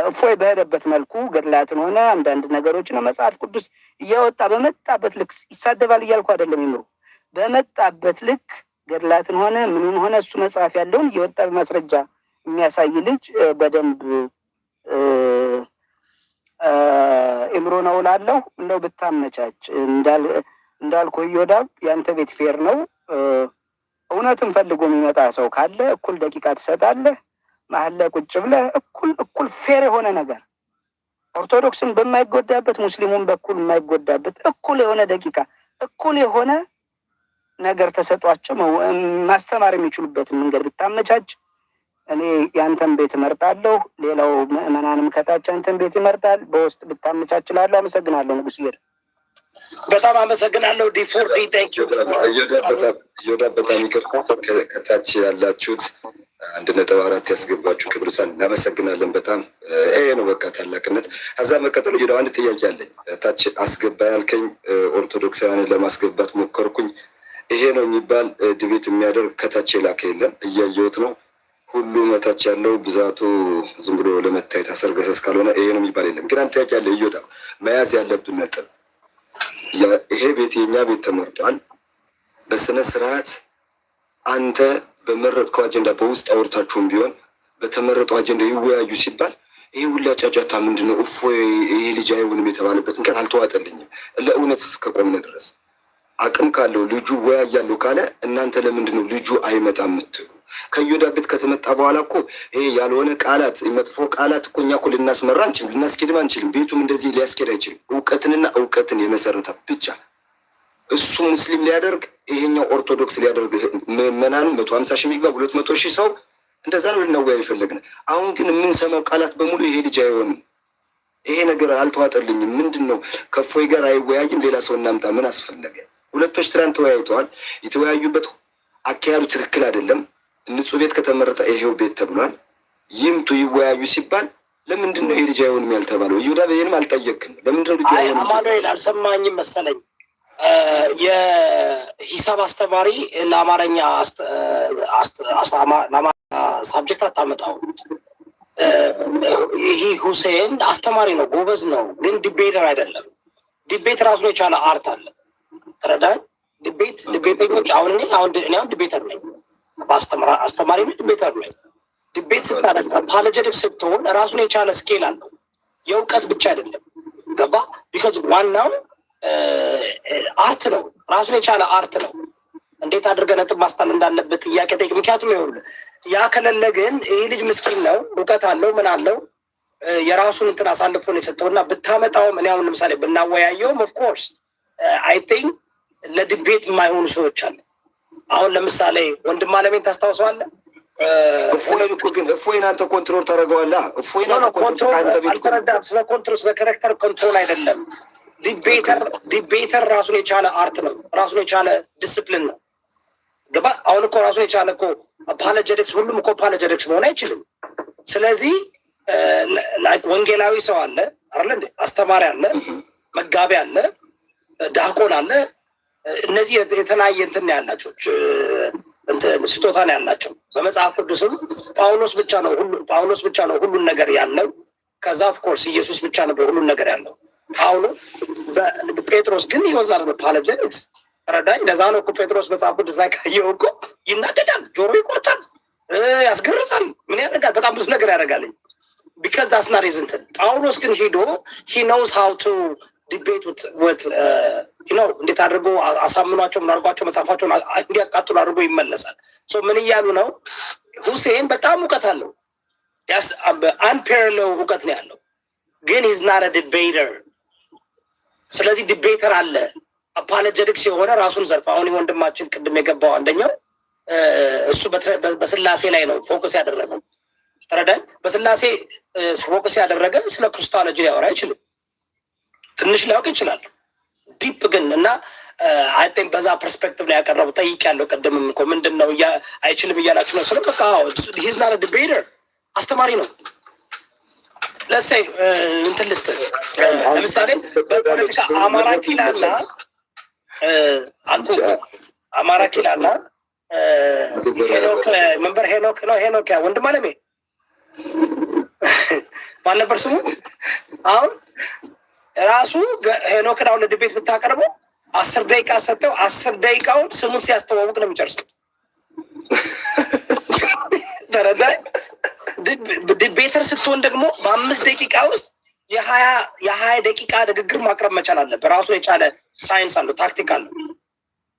እፎይ በሄደበት መልኩ ገድላትን ሆነ አንዳንድ ነገሮችን መጽሐፍ ቅዱስ እያወጣ በመጣበት ልክ ይሳደባል እያልኩ አይደለም። ይምሩ በመጣበት ልክ ገድላትን ሆነ ምንም ሆነ እሱ መጽሐፍ ያለውን እየወጣ በማስረጃ የሚያሳይ ልጅ በደንብ እምሮ ነው እላለሁ። እንደው ብታመቻች እንዳልኩ ይወዳብ ያንተ ቤት ፌር ነው። እውነትን ፈልጎ የሚመጣ ሰው ካለ እኩል ደቂቃ ትሰጣለህ። መሀል ላይ ቁጭ ብለህ እኩል ፌር የሆነ ነገር ኦርቶዶክስን በማይጎዳበት ሙስሊሙን በኩል የማይጎዳበት እኩል የሆነ ደቂቃ እኩል የሆነ ነገር ተሰጧቸው ማስተማር የሚችሉበትን መንገድ ብታመቻች እኔ ያንተን ቤት እመርጣለሁ። ሌላው ምዕመናንም ከታች ያንተን ቤት ይመርጣል። በውስጥ ብታመቻችላለሁ። አመሰግናለሁ ንጉስ ይሄድ በጣም አመሰግናለሁ። ዲ4ዲ ታንክ ዩ። በጣም ይቅርታ ከታች ያላችሁት 1.4 ያስገባችሁ ቅዱሳን እናመሰግናለን። በጣም ይሄ ነው በቃ ታላቅነት። ከዛ መቀጠሉ ይሄ አንድ ጥያቄ አለኝ። ታች አስገባ ያልከኝ ኦርቶዶክሳውያንን ለማስገባት ሞከርኩኝ። ይሄ ነው የሚባል ድቤት የሚያደርግ ከታች የላከ የለም፣ እያየሁት ነው። ሁሉ መታች ያለው ብዛቱ ዝም ብሎ ለመታየት አሰርገሰስ ካልሆነ ይሄ ነው የሚባል የለም። ግን አንድ ጥያቄ አለ። ይወዳ መያዝ ያለብን ነጥብ ይሄ ቤት የኛ ቤት ተመርጧል። በስነ ስርዓት አንተ በመረጥከው አጀንዳ በውስጥ አውርታችሁም ቢሆን በተመረጠው አጀንዳ ይወያዩ ሲባል ይሄ ሁላ ጫጫታ ምንድነው? እፎይ ይሄ ልጅ አይሆንም የተባለበት ምክንያት አልተዋጠልኝም። ለእውነት እስከቆምን ድረስ አቅም ካለው ልጁ ወያያለው ካለ እናንተ ለምንድነው ልጁ አይመጣም የምትሉ? ከዮዳ ቤት ከተመጣ በኋላ እኮ ይሄ ያልሆነ ቃላት መጥፎ ቃላት እኮ እኛ እኮ ልናስመራ አንችልም፣ ልናስኬድም አንችልም። ቤቱም እንደዚህ ሊያስኬድ አይችልም። እውቀትንና እውቀትን የመሰረተ ብቻ እሱ ሙስሊም ሊያደርግ ይሄኛው ኦርቶዶክስ ሊያደርግ ምዕመናኑ 150 ሺህ የሚግባ 200 ሺህ ሰው እንደዛ ነው ልናወያ ይፈልግን። አሁን ግን የምንሰማው ቃላት በሙሉ ይሄ ልጅ አይሆንም፣ ይሄ ነገር አልተዋጠልኝም፣ ምንድን ነው ከፎይ ጋር አይወያይም፣ ሌላ ሰው እናምጣ፣ ምን አስፈለገ? ሁለቶች ትናንት ተወያይተዋል። የተወያዩበት አካሄዱ ትክክል አይደለም። ንጹህ ቤት ከተመረጠ ይሄው ቤት ተብሏል። ይምጡ ይወያዩ ሲባል ለምንድን ነው ይሄ ልጅ አይሆንም ያልተባለው? ይሁዳ በየንም አልጠየቅም። ለምንድን ነው ልጅ አይሆንም? አማኑኤል አልሰማኝም መሰለኝ። የሂሳብ አስተማሪ ለአማርኛ ሳብጀክት አታመጣው። ይህ ሁሴን አስተማሪ ነው፣ ጎበዝ ነው፣ ግን ዲቤተር አይደለም። ዲቤት ራሱ የቻለ አርት አለ። ተረዳህ? ዲቤተኞች አሁን ዲቤተር ነኝ፣ አስተማሪ ነኝ፣ ዲቤተር ነኝ። ዲቤት ስታደርግ አፖሎጀቲክ ስትሆን ራሱን የቻለ ስኬል አለው። የእውቀት ብቻ አይደለም። ገባ? ቢካዝ ዋናው አርት ነው፣ ራሱን የቻለ አርት ነው። እንዴት አድርገህ ነጥብ ማስጣል እንዳለበት ጥያቄ ጠይቅ። ምክንያቱም ይኸውልህ ያ ከሌለ ግን ይህ ልጅ ምስኪን ነው፣ እውቀት አለው፣ ምን አለው፣ የራሱን እንትን አሳልፎ ነው የሰጠውና ብታመጣውም እኔ አሁን ለምሳሌ ብናወያየውም ኦፍኮርስ አይ ቲንክ ለድቤት የማይሆኑ ሰዎች አሉ። አሁን ለምሳሌ ወንድም አለሜን ታስታውሰዋለህ? እፎይን እኮ ግን እፎይን አንተ ኮንትሮል ታደርገዋለህ። እፎይን አልተረዳም። ስለ ኮንትሮል ስለ ካራክተር ኮንትሮል አይደለም። ዲቤተር ራሱን የቻለ አርት ነው፣ ራሱን የቻለ ዲስፕሊን ነው። ገባ? አሁን እኮ ራሱን የቻለ እኮ አፖሎጀቲክስ፣ ሁሉም እኮ አፖሎጀቲክስ መሆን አይችልም። ስለዚህ ወንጌላዊ ሰው አለ አይደል እንዴ? አስተማሪ አለ፣ መጋቢ አለ፣ ዲያቆን አለ። እነዚህ የተለያየ እንትን ያላቸው ስጦታ ነው ያላቸው። በመጽሐፍ ቅዱስም ጳውሎስ ብቻ ነው ሁሉን ነገር ያለው። ከዛ ኦፍኮርስ ኢየሱስ ብቻ ነው ሁሉን ነገር ያለው። ጳውሎስ ጴጥሮስ ግን ይወዝናል አፖሎጀቲክስ ተረዳኝ። ለዛ ነው እኮ ጴጥሮስ መጽሐፍ ቅዱስ ላይ ካየው እኮ ይናደዳል፣ ጆሮ ይቆርጣል፣ ያስገርዛል፣ ምን ያደርጋል፣ በጣም ብዙ ነገር ያደርጋልኝ። ቢካዝ ዳስ ናት ሂዝ እንትን። ጳውሎስ ግን ሄዶ ሂ ኖውስ ሃው ቱ ዲቤት ዊት ነው እንዴት አድርጎ አሳምኗቸው ምን አድርጓቸው መጽሐፋቸውን እንዲያቃጥሉ አድርጎ ይመለሳል። ምን እያሉ ነው? ሁሴን በጣም እውቀት አለው፣ አንፔርለው እውቀት ነው ያለው፣ ግን ሂዝ ናት አ ዲቤተር። ስለዚህ ዲቤተር አለ አፖሎጀቲክስ የሆነ ራሱን ዘርፍ። አሁን ወንድማችን ቅድም የገባው አንደኛው እሱ በስላሴ ላይ ነው ፎከስ ያደረገው። ተረዳኝ። በስላሴ ፎከስ ያደረገ ስለ ክርስቶሎጂ ሊያወራ አይችልም። ትንሽ ሊያውቅ ይችላል፣ ዲፕ ግን እና አይ ቲንክ በዛ ፐርስፔክቲቭ ላይ ያቀረቡ ጠይቅ ያለው ቅድምም እኮ ምንድን ነው አይችልም እያላችሁ ነው። ስለ በቃ ሂዝ ናት አ ዲቤተር፣ አስተማሪ ነው። ለሰይ እንትን ልስጥ ለምሳሌ በፖለቲካ አማራ ኪላና አንዱ አማራ ኪላና ሄኖክ መንበር ሄኖክ ነው ሄኖክ ያ ወንድም አለሜ ማን ነበር ስሙ? አሁን ራሱ ሄኖክን አሁን ለድቤት ብታቀርበው 10 ደቂቃ ሰጠው። 10 ደቂቃውን ስሙን ሲያስተዋውቅ ነው የሚጨርሰው። ተረዳይ። ዲቤተር ስትሆን ደግሞ በ5 ደቂቃ ውስጥ የ20 ደቂቃ ንግግር ማቅረብ መቻል አለ። በራሱ የቻለ ሳይንስ አለው፣ ታክቲክ አለው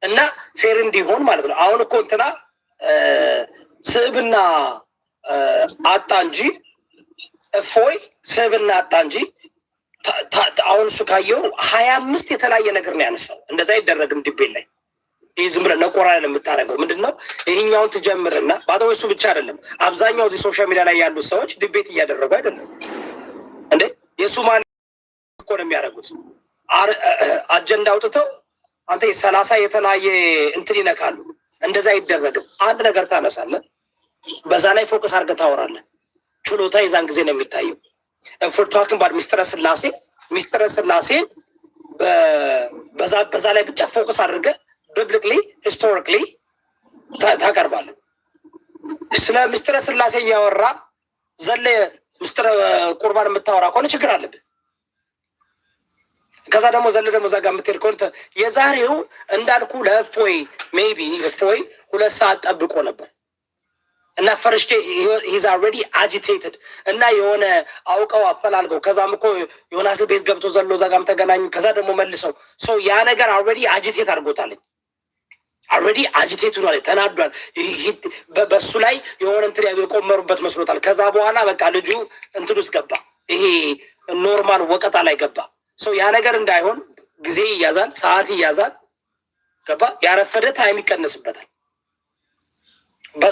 እና ፌር እንዲሆን ማለት ነው። አሁን እኮ እንትና ስዕብና አጣ እንጂ እፎይ ስዕብና አጣ እንጂ አሁን እሱ ካየው 25 የተለያየ ነገር ነው ያነሳው። እንደዛ አይደረግም ዲቤት ላይ። ይህ ዝም ብለህ ነቆራ ላይ የምታደርገው ምንድን ነው? ይህኛውን ትጀምርና ባተወይ እሱ ብቻ አይደለም። አብዛኛው እዚህ ሶሻል ሚዲያ ላይ ያሉት ሰዎች ዲቤት እያደረጉ አይደለም እንዴ? የሱማሌ እኮ ነው የሚያደርጉት። አጀንዳ አውጥተው አንተ 30 የተለያየ እንትን ይነካሉ። እንደዛ አይደረግም። አንድ ነገር ታነሳለህ፣ በዛ ላይ ፎከስ አድርገህ ታወራለህ። ችሎታ የዛን ጊዜ ነው የሚታየው። ፎርታክን ባድ ሚስጥረ ስላሴ በዛ ላይ ብቻ ፎከስ አድርገህ ቢብሊክሊ ሂስቶሪክሊ ታቀርባለህ። ስለ ሚስጥረ ስላሴ እያወራ ዘለ ሚስጥረ ቁርባን የምታወራ ከሆነ ችግር አለብህ። ከዛ ደግሞ ዘለ ደግሞ እዛ ጋር የምትሄድ ከሆነ የዛሬው እንዳልኩ ለእፎይ ሜይ ቢ እፎይ 2 ሰዓት ጠብቆ ነበር እና ፈርስቴ ሂዝ አልሬዲ አጂቴትድ እና የሆነ አውቀው አፈላልገው ከዛም እኮ ዮናስ ቤት ገብቶ ዘሎ እዛ ጋርም ተገናኙ። ከዛ ደግሞ መልሰው ያ ነገር አልሬዲ አጂቴት አድርጎታል። አልሬዲ አጂቴት ሆኗል፣ ተናዷል። በሱ ላይ የሆነ እንትን የቆመሩበት መስሎታል። ከዛ በኋላ በቃ ልጁ እንትን ውስጥ ገባ፣ ይሄ ኖርማል ወቀጣ ላይ ገባ። ያ ነገር እንዳይሆን ጊዜ ይያዛል፣ ሰዓት ይያዛል። ገባ? ያረፈደ ታይም ይቀንስበታል።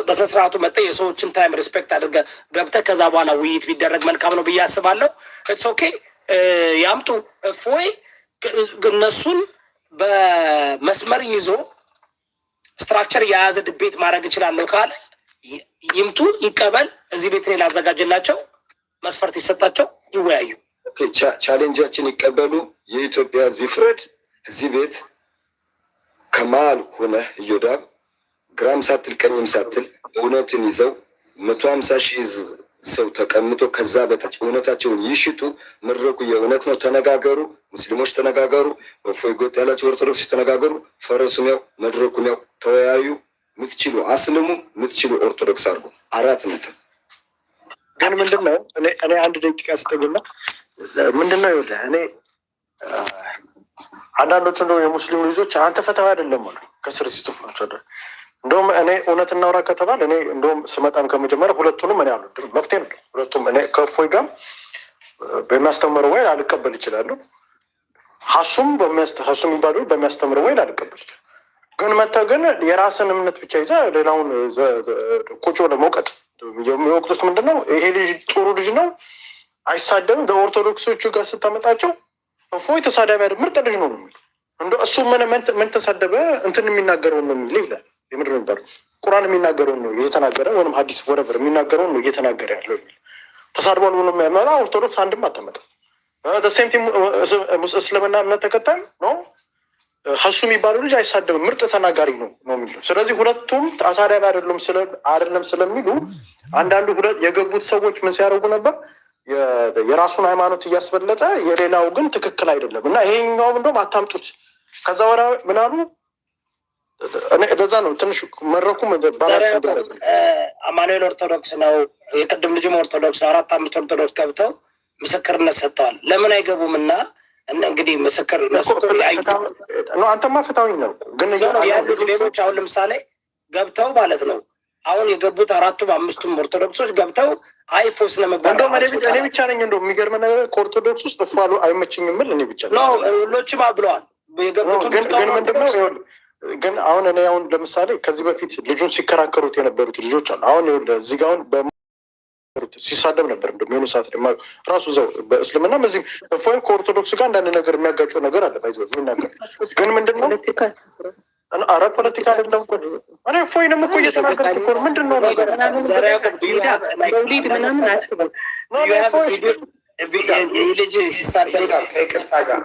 በስነስርዓቱ መጥተህ የሰዎችን ታይም ሪስፔክት አድርገህ ገብተህ ከዛ በኋላ ውይይት ቢደረግ መልካም ነው ብዬ አስባለሁ። ኢትስ ኦኬ ያምጡ እፎይ እነሱን በመስመር ይዞ ስትራክቸር የያዘ ድቤት ማድረግ እችላለሁ ካለ ይምጡ፣ ይቀበል። እዚህ ቤት ሌላ አዘጋጅላቸው፣ መስፈርት ይሰጣቸው፣ ይወያዩ። ቻሌንጃችን ይቀበሉ። የኢትዮጵያ ሕዝብ ይፍረድ። እዚህ ቤት ከመሀል ሆነ እዮዳብ ግራም ሳትል ቀኝም ሳትል እውነትን ይዘው 150 ሺህ ሰው ተቀምጦ ከዛ በታች እውነታቸውን ይሽጡ። መድረኩ የእውነት ነው። ተነጋገሩ፣ ሙስሊሞች ተነጋገሩ፣ እፎይ ጎጥ ያላቸው ኦርቶዶክስ ተነጋገሩ። ፈረሱም ያው መድረኩም ያው ተወያዩ። ምትችሉ አስልሙ፣ ምትችሉ ኦርቶዶክስ አድርጉ። 4 ነጥብ። ግን ምንድን ነው እኔ 1 ደቂቃ ስጠግና ምንድን ነው ይኸውልህ፣ እኔ አንዳንዶቹ እንደው የሙስሊም ልጆች አንተ ፈተዋ አይደለም ሆነ ከስር ሲጽፉ ናቸው። እንደውም እኔ እውነት እናውራ ከተባል እኔ እንደውም ስመጣም ከመጀመሪያ ሁለቱንም እኔ አልወድም። መፍትሄ ነው ሁለቱም። እኔ ከእፎይ ጋር በሚያስተምረው ወይ አልቀበል ይችላሉ። ሀሱም የሚባሉ በሚያስተምረው ወይ አልቀበል ይችላል። ግን መተህ ግን የራስን እምነት ብቻ ይዘህ ሌላውን ቁጭ ለመውቀጥ የሚወቅጡት ምንድን ነው? ይሄ ልጅ ጥሩ ልጅ ነው አይሳደብም። በኦርቶዶክሶቹ ጋር ስታመጣቸው እፎይ ተሳዳቢ አይደል ምርጥ ልጅ ነው የሚል እንደ እሱ ምን ተሳደበ እንትን የሚናገረውን ነው የሚል ይላል። የምድር የሚባለው ቁርአን የሚናገረውን ነው እየተናገረ ወይም ሀዲስ ወረበር የሚናገረውን ነው እየተናገረ ያለው የሚል ተሳድቧል ብሎ የሚያመጣ ኦርቶዶክስ አንድም አታመጣም። ሴምቲም እስልምና እምነት ተከታይ ነው። ሀሱ የሚባለው ልጅ አይሳደብም ምርጥ ተናጋሪ ነው የሚለው። ስለዚህ ሁለቱም ተሳዳቢ አይደለም ስለሚሉ አንዳንዱ የገቡት ሰዎች ምን ሲያደርጉ ነበር? የራሱን ሃይማኖት እያስበለጠ የሌላው ግን ትክክል አይደለም እና ይሄኛውም እንደውም አታምጡት። ከዛ ወራ ምን አሉ? ለዛ ነው ትንሽ መድረኩም ባላስ አማኑኤል ኦርቶዶክስ ነው፣ የቅድም ልጅም ኦርቶዶክስ ነው። 4-5 ኦርቶዶክስ ገብተው ምስክርነት ሰጥተዋል። ለምን አይገቡም? እና እንግዲህ ምስክር አንተማ ፍትሃዊ ነው። ግን ያሉት ሌሎች አሁን ለምሳሌ ገብተው ማለት ነው አሁን የገቡት 4-5ቱም ኦርቶዶክሶች ገብተው አይፎስ ለመባል እኔ ብቻ ነኝ እንደው የሚገርም ነገር ከኦርቶዶክስ ውስጥ እፋሉ አይመችኝም የምል እኔ ብቻ ነው። ሁሎችም ብለዋል የገቡት። ግን ምንድነው ግን አሁን እኔ አሁን ለምሳሌ ከዚህ በፊት ልጁን ሲከራከሩት የነበሩት ልጆች አሉ። አሁን እዚህ ጋር አሁን ሲሳደብ ነበር እንደሚሆኑ ሰዓት ደግሞ ራሱ እዛው በእስልምና በዚህም እፎይም ከኦርቶዶክስ ጋር አንዳንድ ነገር የሚያጋጨው ነገር አለ። ባይዘ የሚናገር ግን ምንድነው አረ ፖለቲካ አይደለም እኮ እኔ እፎይንም እኮ እየተናገርኩ እኮ ነው። ምንድነው ነገር ልጅ ሲሳደብ ከይቅርታ ጋር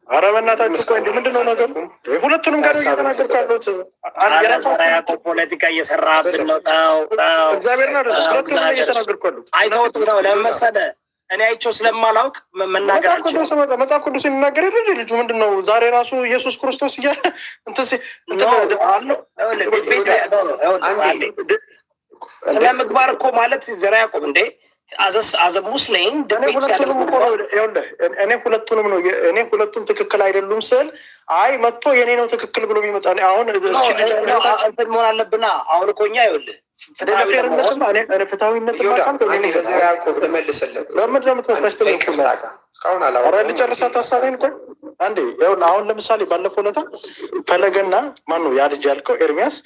ኧረ በእናታችሁ እኮ እንደ ምንድን ነው ነገሩ? ሁለቱንም ጋር እየተናገርኩ ያለሁት የራሳቸው ፖለቲካ እየሰራብን ነው። እግዚአብሔር ነው ሁለቱንም እየተናገርኩ ያለሁት አይተውት ነው። ለምን መሰለህ እኔ አይቼው ስለማላውቅ መናገር መጽሐፍ ቅዱስ የሚናገር የለ ልጁ ምንድን ነው ዛሬ ራሱ ኢየሱስ ክርስቶስ እያለ ስለ ምግባር እኮ ማለት ዘራ ያዕቆብ እንዴ አዘ ሙስሊም እኔ ሁለቱንም ነው እኔ ሁለቱም ትክክል አይደሉም ስል አይ መጥቶ የኔ ነው ትክክል ብሎ የሚመጣ አሁን እንትን መሆን አለብና አሁን እኮ እኛ ይኸውልህ ፍትሃዊነት ዘራ ያዕቆብ ልመልስለት ለምንድን ነው የምትመስለኝ? ልጨርሳት ሀሳቤን እኮ አንዴ ይኸውልህ አሁን ለምሳሌ ባለፈው ዕለት ፈለገና ማነው ያ ልጅ ያልከው ኤርሚያስ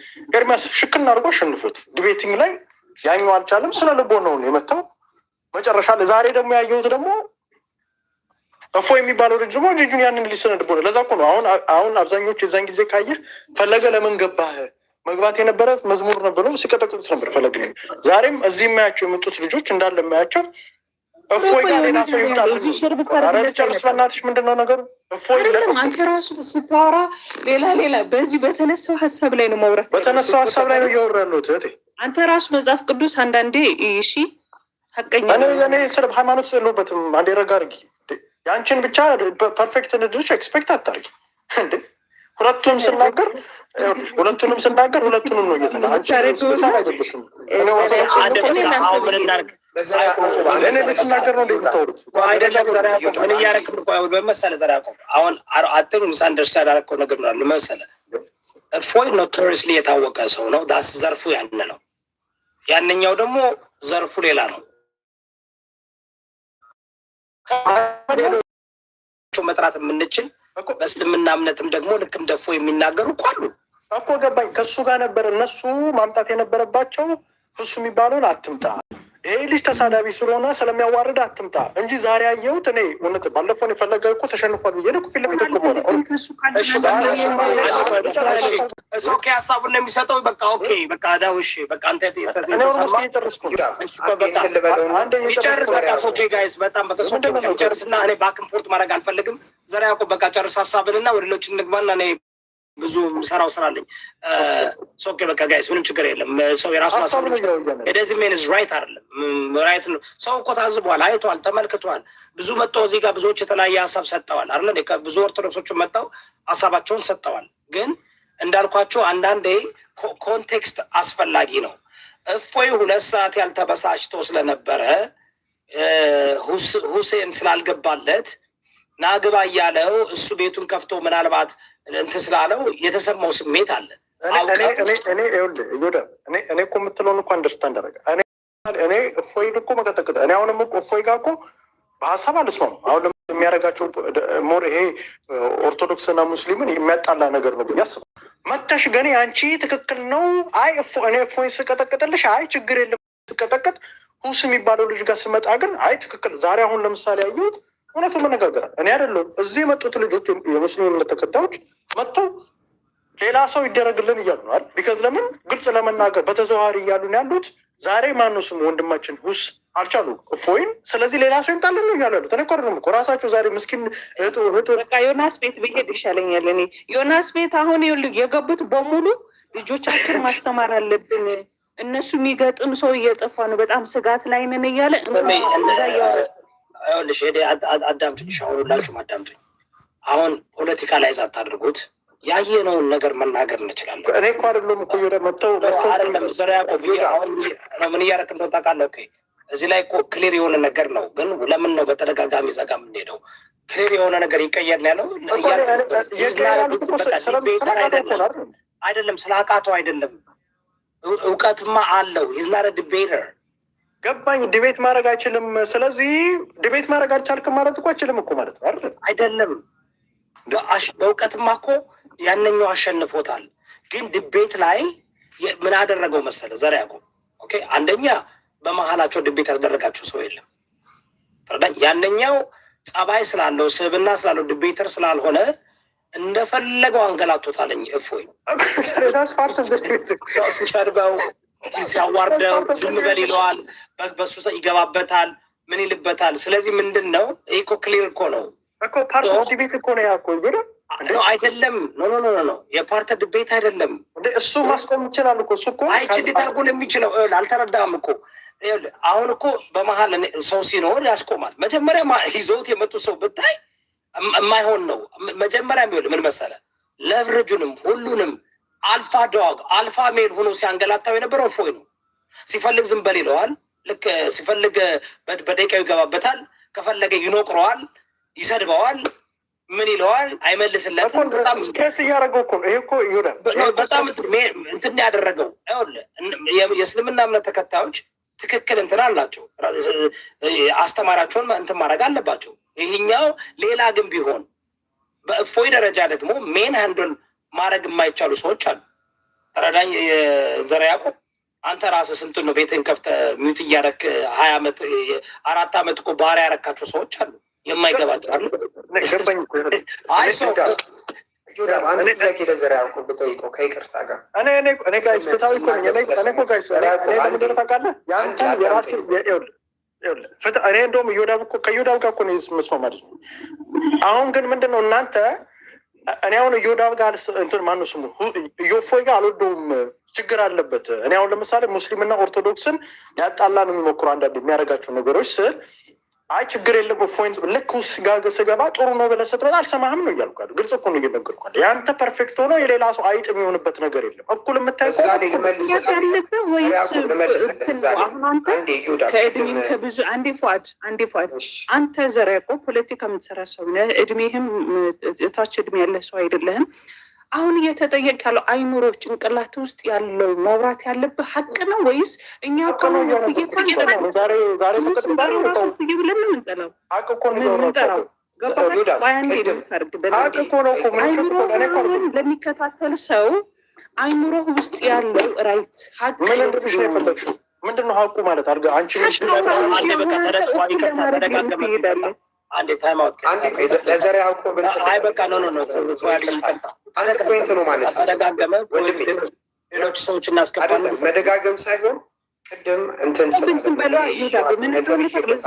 ሽክና አድርጎ አሸንፎት ዲቤቲንግ ላይ ያኛው አልቻለም። ስለ ልቦና ነው የመታው መጨረሻ ላይ ዛሬ ደግሞ ያየሁት ደግሞ እፎይ የሚባለው ልጅ ደግሞ ልጁን ያንን ሊሰነድቦ ነው። ለዛ እኮ ነው አሁን አብዛኞቹ የዛን ጊዜ ካየህ ፈለገ ለምን ገባህ መግባት የነበረ መዝሙር ነበር ነው ሲቀጠቅጡት ነበር ፈለግ። ዛሬም እዚህ የማያቸው የመጡት ልጆች እንዳለ የማያቸው እፎይ ጋር ሌላ ሰው ይምጣል። ኧረ ልጨርስ በእናትሽ ምንድን ነው ነገሩ? እፎይ አንተ ራሱ ስታወራ ሌላ በዚህ በተነሳው ሀሳብ ላይ ነው ማውራት በተነሳው ሀሳብ ላይ ነው እያወራ ያለሁት እህቴ። አንተ ራሱ መጽሐፍ ቅዱስ አንዳንዴ እሺ ሀቀኛ እኔ ስለ ሃይማኖት የለሁበትም። አንዴ ረጋ አድርጊ። የአንቺን ብቻ ፐርፌክት ንድርሽ ኤክስፔክት አታርጊ እንዴ። ሁለቱንም ስናገር ሁለቱንም ነው እየተና አንቺ ስፔሻል አይደለሽም። እኔ ስናገር ነው እንደምታወሩት ምን እያደረክ በመሰለህ ዘራ ያዕቆብ አሁን አጥኝ ምስ አንደርስታንድ አደረከው ነገር ነው መሰለህ። እፎይ ኖቶሪየስሊ የታወቀ ሰው ነው። ዳስ ዘርፉ ያነ ነው። ያንኛው ደግሞ ዘርፉ ሌላ ነው። መጥራት የምንችል በእስልምና እምነትም ደግሞ ልክ እንደ እፎይ የሚናገሩ እኮ አሉ እኮ ገባኝ። ከሱ ጋር ነበር እነሱ ማምጣት የነበረባቸው እሱ የሚባለውን አትምጣ፣ ይሄ ልጅ ተሳዳቢ ስለሆነ ስለሚያዋርድ አትምጣ እንጂ ዛሬ ያየሁት እኔ እውነት ባለፈውን የፈለገ እኮ ተሸንፏል ብዬ ነው ፊት ለፊት እኮ ነው። እሱ ኦኬ ሀሳቡን ነው የሚሰጠው። በቃ ኦኬ በቃ ዳውሽ በቃ አንተ ጋይስ በጣም በቃ ጨርስና እኔ ባክንፎርት ማድረግ አልፈልግም። ዘራ ያዕቆብ በቃ ጨርስ ሀሳብንና ወደ ሌሎች እንግባና እኔ ብዙ ሰራው ስራ አለኝ። ሶኬ በቃ ጋይስ ምንም ችግር የለም። ሰው የራሱ ሀሳብ እንደዚህ ሜንስ ራይት አይደለም ራይት ነው። ሰው እኮ ታዝቧል፣ አይቷል፣ ተመልክቷል። ብዙ መጥተው እዚህ ጋር ብዙዎች የተለያየ ሀሳብ ሰጠዋል አይደል? ብዙ ኦርቶዶክሶቹ መጥተው ሀሳባቸውን ሰጠዋል። ግን እንዳልኳቸው አንዳንዴ ኮንቴክስት አስፈላጊ ነው። እፎይ 2 ሰዓት ያልተበሳጭቶ ስለነበረ ሁሴን ስላልገባለት ናግባ እያለው እሱ ቤቱን ከፍቶ ምናልባት እንትን ስላለው የተሰማው ስሜት አለ። እኔ እኮ የምትለውን እኮ አንደርስታንድ አደረገ። እኔ እፎይን እኮ መቀጠቅጠ እኔ አሁንም እኮ እፎይ ጋር እኮ በሀሳብ አልስማም። አሁን የሚያደርጋቸው ሞር ይሄ ኦርቶዶክስና ሙስሊምን የሚያጣላ ነገር ነው ብዬ አስባለሁ። መተሽ ግን አንቺ ትክክል ነው። አይ እኔ እፎይን ስቀጠቅጥልሽ አይ ችግር የለም ስቀጠቅጥ ሁስ የሚባለው ልጅ ጋር ስመጣ ግን አይ ትክክል ዛሬ አሁን ለምሳሌ ያየሁት እውነቱን መነጋገራል። እኔ አይደለሁም እዚህ የመጡት ልጆች የሙስሊም እምነት ተከታዮች መጥተው ሌላ ሰው ይደረግልን እያሉ ነው አይደል? ቢካዝ ለምን ግልጽ ለመናገር በተዘዋዋሪ እያሉ ነው ያሉት። ዛሬ ማነው ስሙ ወንድማችን ሁስ አልቻሉ እፎይን፣ ስለዚህ ሌላ ሰው ይምጣልን ነው እያሉ ያሉት። እኔ ቆርንም እኮ ራሳቸው ዛሬ ምስኪን እህቱ በቃ ዮናስ ቤት ብሄድ ይሻለኛል። እኔ ዮናስ ቤት አሁን የገቡት በሙሉ ልጆቻችን ማስተማር አለብን፣ እነሱ የሚገጥም ሰው እየጠፋ ነው፣ በጣም ስጋት ላይ ነን እያለ እዛ ይኸውልሽ አዳምጡኝ፣ አሁን ሁላችሁም አዳምጡኝ። አሁን ፖለቲካ ላይ አታድርጉት። ያየነውን ነገር መናገር እንችላለን። እኔ እኮ አይደለም እኮ ወደ መተው አይደለም ዘር ያዕቆብ አሁን ምን እያደረክ እንደው ታውቃለህ? እዚህ ላይ እኮ ክሊር የሆነ ነገር ነው። ግን ለምን ነው በተደጋጋሚ ዘጋ የምንሄደው? ክሊር የሆነ ነገር ይቀየር ነው ያለው። አይደለም ስለ አቃተው አይደለም፣ እውቀትማ አለው። ሂዝ ናት ዲቤተር። ገባኝ። ዲቤት ማድረግ አይችልም። ስለዚህ ዲቤት ማድረግ አልቻልክም ማለት እኮ አይችልም እኮ ማለት ነው አይደለም። በእውቀትማ እኮ ያነኛው አሸንፎታል። ግን ዲቤት ላይ ምን አደረገው መሰለ ዘር ያዕቆብ? ኦኬ አንደኛ በመሀላቸው ዲቤት ያስደረጋቸው ሰው የለም። ያነኛው ጸባይ ስላለው ስብና ስላለው ዲቤተር ስላልሆነ እንደፈለገው አንገላቶታለኝ። እፎይ ሲሰድበው ሲያዋርደው ዝም በል ይለዋል። በሱ ይገባበታል። ምን ይልበታል? ስለዚህ ምንድን ነው ይህ እኮ ክሊር እኮ ነው እኮ ፓርት ኦፍ ዲቤት እኮ ነው ያኮ አይደለም። ኖ የፓርት ዲቤት አይደለም። እሱ ማስቆም ይችላል እኮ እሱ እኮ እንዴት አድርጎ የሚችለው አልተረዳም እኮ። አሁን እኮ በመሀል ሰው ሲኖር ያስቆማል። መጀመሪያ ይዘውት የመጡት ሰው ብታይ የማይሆን ነው። መጀመሪያ የሚሆን ምን መሰለ ለቭርጁንም ሁሉንም አልፋ ዶግ አልፋ ሜል ሆኖ ሲያንገላታው የነበረው እፎይ ነው። ሲፈልግ ዝም በል ይለዋል። ልክ ሲፈልግ በደቂቃው ይገባበታል። ከፈለገ ይኖቅረዋል፣ ይሰድበዋል፣ ምን ይለዋል፣ አይመልስለትም። በጣም ኬስ እያደረገው እኮ ይሄ እኮ በጣም እንትን ያደረገው የእስልምና እምነት ተከታዮች ትክክል እንትን አላቸው። አስተማሪያቸውን እንትን ማድረግ አለባቸው። ይህኛው ሌላ ግን ቢሆን በእፎይ ደረጃ ደግሞ ሜን ሃንድል ማድረግ የማይቻሉ ሰዎች አሉ። ተረዳኝ ዘር ያዕቆብ። አንተ ራስህ ስንቱን ነው ቤትን ከፍተህ ሚውት እያደረክ 20 ዓመት 4 ዓመት እኮ ባሪያ ያረካቸው ሰዎች አሉ። የማይገባቸው አሉ። አይ ሰው አንድ ጥያቄ ለዘር ያዕቆብ ብጠይቀው ከይቅርታ ጋር እኔ ጋይስ ፍትሃዊ እኮ ነኝ። እኔ እኮ ጋይስ ለምንድን ነው ታውቃለህ? የአንተን የራስህ እኔ እንደውም እዮዳብ እኮ ከእዮዳብ ጋር እኮ ነው መስማማት። አሁን ግን ምንድን ነው እናንተ እኔ አሁን እዮዳብ ጋር እንትን ማነው ስሙ እዮፎይ ጋር አልወደውም፣ ችግር አለበት። እኔ አሁን ለምሳሌ ሙስሊምና ኦርቶዶክስን ያጣላን የሚሞክሩ አንዳንድ የሚያደርጋቸው ነገሮች ስል አይ ችግር የለም እፎይን ልክ ውስጥ ስገባ ጥሩ ነው ብለህ ስትመጣ አልሰማህም ነው እያልኩ አይደል? ግልጽ እኮ ነው እየነገርኩህ አይደል? የአንተ ፐርፌክት ሆኖ የሌላ ሰው አይጥ የሚሆንበት ነገር የለም። እኩል የምታይ ከእድሜም ከብዙ አንዴ ፏድ አንተ ዘር ያዕቆብ ፖለቲካ የምትሰራ ሰው ነህ። እድሜህም ታች እድሜ ያለህ ሰው አይደለህም። አሁን እየተጠየቅ ያለው አይምሮ ጭንቅላት ውስጥ ያለው መብራት ያለብህ ሀቅ ነው ወይስ እኛ ብለን ምንጠላው ለሚከታተል ሰው አይምሮ ውስጥ ያለው ራይት ሀቅ ምንድን ነው? ሀቁ ማለት አድርገህ አንቺ አንዴ ታይም አውት ለዘር ያዕቆብ አይ በቃ ኖ አንድ ፖይንት ነው ማለት ተደጋገመ። ሌሎች ሰዎች እናስገባለን። መደጋገም ሳይሆን ቅድም እንትን እዚህ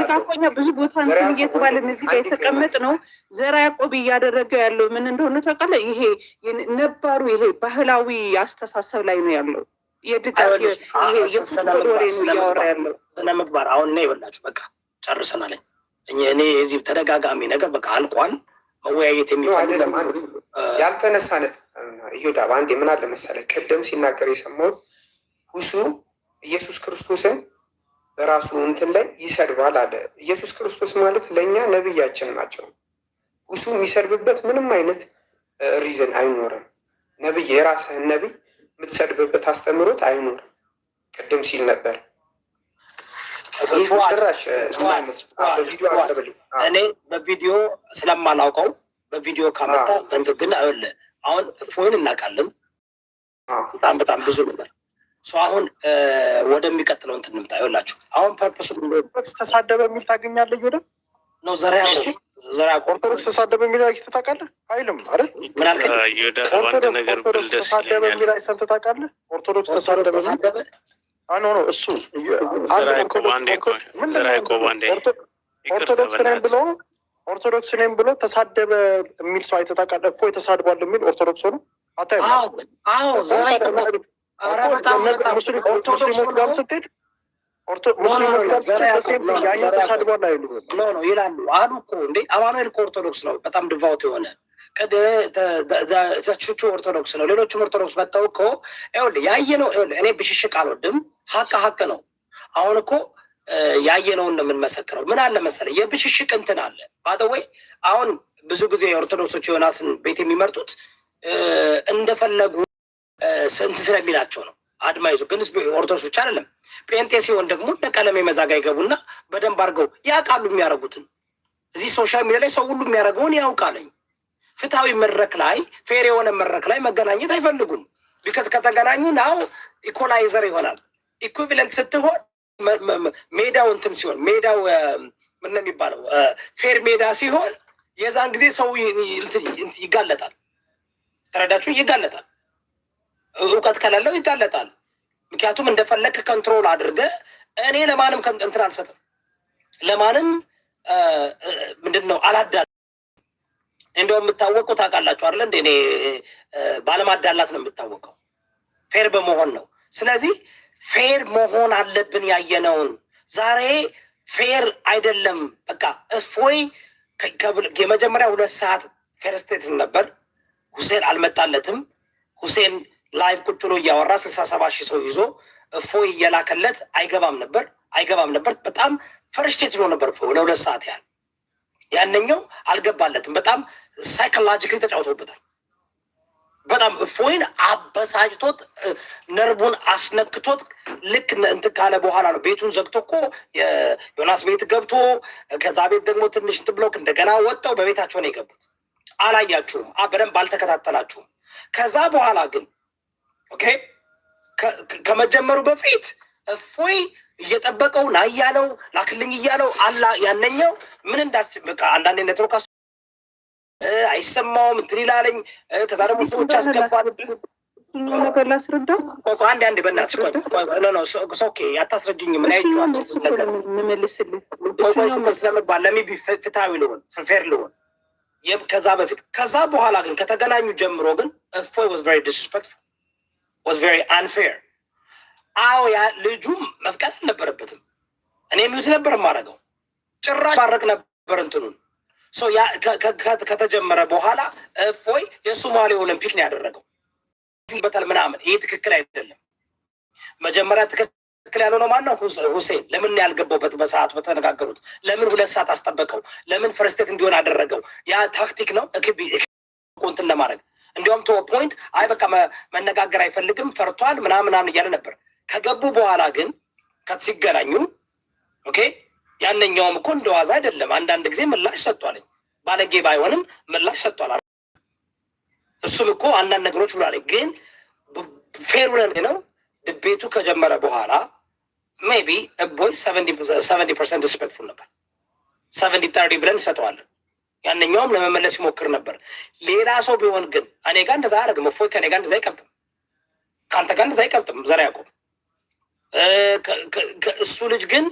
ጋር እኮ እኛ ብዙ ቦታ እንትን እየተባለን እዚህ ጋር የተቀመጥ ነው። ዘር ያዕቆብ እያደረገ ያለው ምን እንደሆነ ታውቃለህ? ይሄ ነባሩ ይሄ ባህላዊ አስተሳሰብ ላይ ነው ያለው። የድጋፍ ወሬ ነው እያወራ ያለው ስነ ምግባር። አሁን እኔ ይበላችሁ በቃ ጨርሰናል። እኔ የዚህ ተደጋጋሚ ነገር በቃ አልቋል። መወያየት የሚፈልግ ያልተነሳ ነጥብ እዮዳብ አንዴ ምን አለ መሰለህ ቅድም ሲናገር የሰማሁት ሁሱ ኢየሱስ ክርስቶስን በራሱ እንትን ላይ ይሰድባል አለ። ኢየሱስ ክርስቶስ ማለት ለእኛ ነቢያችን ናቸው። ሁሱ የሚሰድብበት ምንም አይነት ሪዝን አይኖርም። ነቢይ የራስህን ነቢይ የምትሰድብበት አስተምሮት አይኖርም። ቅድም ሲል ነበር እኔ በቪዲዮ ስለማላውቀው በቪዲዮ ካመጣ እንትን ግን አሁን እፎይን እናውቃለን በጣም ብዙ ነበር። አሁን ወደሚቀጥለው እንትን እንምጣ። ይኸውላችሁ አሁን ፐርፐሱ ተሳደበ የሚል ታገኛለህ ወደ ነው ዘር ያዕቆብ ኦርቶዶክስ ተሳደበ የሚል አይተህ ታውቃለህ? አይልም አይደል? ምን አልከኝ? ኦርቶዶክስ ተሳደበ የሚል አይሰምተህ ታውቃለህ? ኦርቶዶክስ ተሳደበ ኖ እሱ ኦርቶዶክስ ነኝ ብሎ ተሳደበ የሚል ሰው አይተህ ታውቃለህ? እፎይ ተሳድቧል የሚል ኦርቶዶክስ ሆኖ አታይም? ሙስሊሞች ጋር ስትሄድ ሙስሊሞች ጋር ስትሄድ ያኛው ተሳድቧል አይሉም? ይላሉ አሉ እኮ እንዴ። አማኑኤል እኮ ኦርቶዶክስ ነው፣ በጣም ድቫውት የሆነ ቹቹ ኦርቶዶክስ ነው። ሌሎችም ኦርቶዶክስ መጥተው እኮ ይኸውልህ ያየነው እኔ ብሽሽቅ አልወድም። ሀቅ ነው። አሁን እኮ ያየነውን ነው የምንመሰክረው። ምን አለ መሰለህ የብሽሽቅ እንትን አለ ባደወይ አሁን ብዙ ጊዜ ኦርቶዶክሶች ዮናስን ቤት የሚመርጡት እንደፈለጉ ስንት ስለሚላቸው ነው። አድማ ይዞ ግን ኦርቶዶክስ ብቻ አይደለም። ጴንጤ ሲሆን ደግሞ ለቀለም መዛጋ ይገቡና በደንብ አድርገው ያውቃሉ የሚያደርጉትን። እዚህ ሶሻል ሚዲያ ላይ ሰው ሁሉ የሚያደርገውን ያውቃለኝ። ፍትሐዊ መድረክ ላይ ፌር የሆነ መድረክ ላይ መገናኘት አይፈልጉም። ቢከዝ ከተገናኙ ናው ኢኮላይዘር ይሆናል። ኢኩቪለንት ስትሆን ሜዳው እንትን ሲሆን ሜዳው ምን ነው የሚባለው ፌር ሜዳ ሲሆን የዛን ጊዜ ሰው ይጋለጣል። ተረዳችሁ? ይጋለጣል። እውቀት ከሌለው ይጋለጣል። ምክንያቱም እንደፈለግ ኮንትሮል አድርገህ እኔ ለማንም እንትን አልሰጥም፣ ለማንም ምንድን ነው አላዳል። እንደውም የምታወቀው ታውቃላችሁ አይደለ? እንደ እኔ ባለማዳላት ነው የምታወቀው፣ ፌር በመሆን ነው። ስለዚህ ፌር መሆን አለብን። ያየነውን ዛሬ ፌር አይደለም። በቃ እፎይ የመጀመሪያ 2 ሰዓት ፌርስቴት ነበር። ሁሴን አልመጣለትም። ሁሴን ላይቭ ቁጭ ብሎ እያወራ 67 ሺህ ሰው ይዞ እፎይ እየላከለት አይገባም ነበር። በጣም ፈርሽቴት ብሎ ነበር ለ2 ሰዓት ያህል። ያነኛው አልገባለትም። በጣም ሳይኮሎጂካሊ ተጫውቶበታል። በጣም እፎይን አበሳጭቶት ነርቡን አስነክቶት ልክ እንትን ካለ በኋላ ነው ቤቱን ዘግቶ እኮ ዮናስ ቤት ገብቶ ከዛ ቤት ደግሞ ትንሽ እንትን ብለው እንደገና ወጣው በቤታቸው ነው የገቡት። አላያችሁም፣ በደንብ አልተከታተላችሁም። ከዛ በኋላ ግን ኦኬ ከመጀመሩ በፊት እፎይ እየጠበቀው ና እያለው ላክልኝ እያለው አላ ያነኛው ምን በቃ አንዳንዴ ኔትወርክ አይሰማውም እንትን ይላለኝ። ከዛ ደግሞ ሰዎች ያስገባል ነገር ላስረዳ። አንዴ በእናትሽ ኦኬ አታስረጅኝ። ምን ምመልስልህ ስለምባል ለሚ ፍትሃዊ ልሆን ፌር ልሆን ከዛ በፊት ከዛ በኋላ ግን ከተገናኙ ጀምሮ ግን እፎይ was very disrespectful, was very unfair. አዎ ያ ልጁም መፍቀድ አልነበረበትም። እኔ ሚውት ነበር የማደርገው ጭራሽ ባረቅ ነበር እንትኑን ያ ከተጀመረ በኋላ እፎይ የሶማሌ ኦሎምፒክ ነው ያደረገው በተል ምናምን። ይሄ ትክክል አይደለም። መጀመሪያ ትክክል ያልሆነው ማነው? ሁሴን። ለምን ያልገባበት በሰዓቱ በተነጋገሩት ለምን 2 ሰዓት አስጠበቀው? ለምን ፈርስቴት እንዲሆን አደረገው? ያ ታክቲክ ነው እንትን ለማድረግ እንዲሁም ቶ ፖይንት አይ በቃ መነጋገር አይፈልግም ፈርቷል ምናምን እያለ ነበር። ከገቡ በኋላ ግን ሲገናኙ ኦኬ ያነኛውም እኮ እንደዋዛ አይደለም። አንዳንድ ጊዜ ምላሽ ሰጥቷል። ባለጌ ባይሆንም ምላሽ ሰጥቷል። እሱም እኮ አንዳንድ ነገሮች ብሏል። ግን ፌር ነው ድቤቱ ከጀመረ በኋላ ሜቢ ቦይ 70% ሪስፔክትፉል ነበር። 70-30 ብለን እንሰጠዋለን። ያንኛውም ለመመለስ ይሞክር ነበር። ሌላ ሰው ቢሆን ግን እኔ ጋር እንደዛ አያደርግም። እፎይ ከኔ ጋር እንደዛ አይቀብጥም፣ ከአንተ ጋር እንደዛ አይቀብጥም። ዘራ ያቆም እሱ ልጅ ግን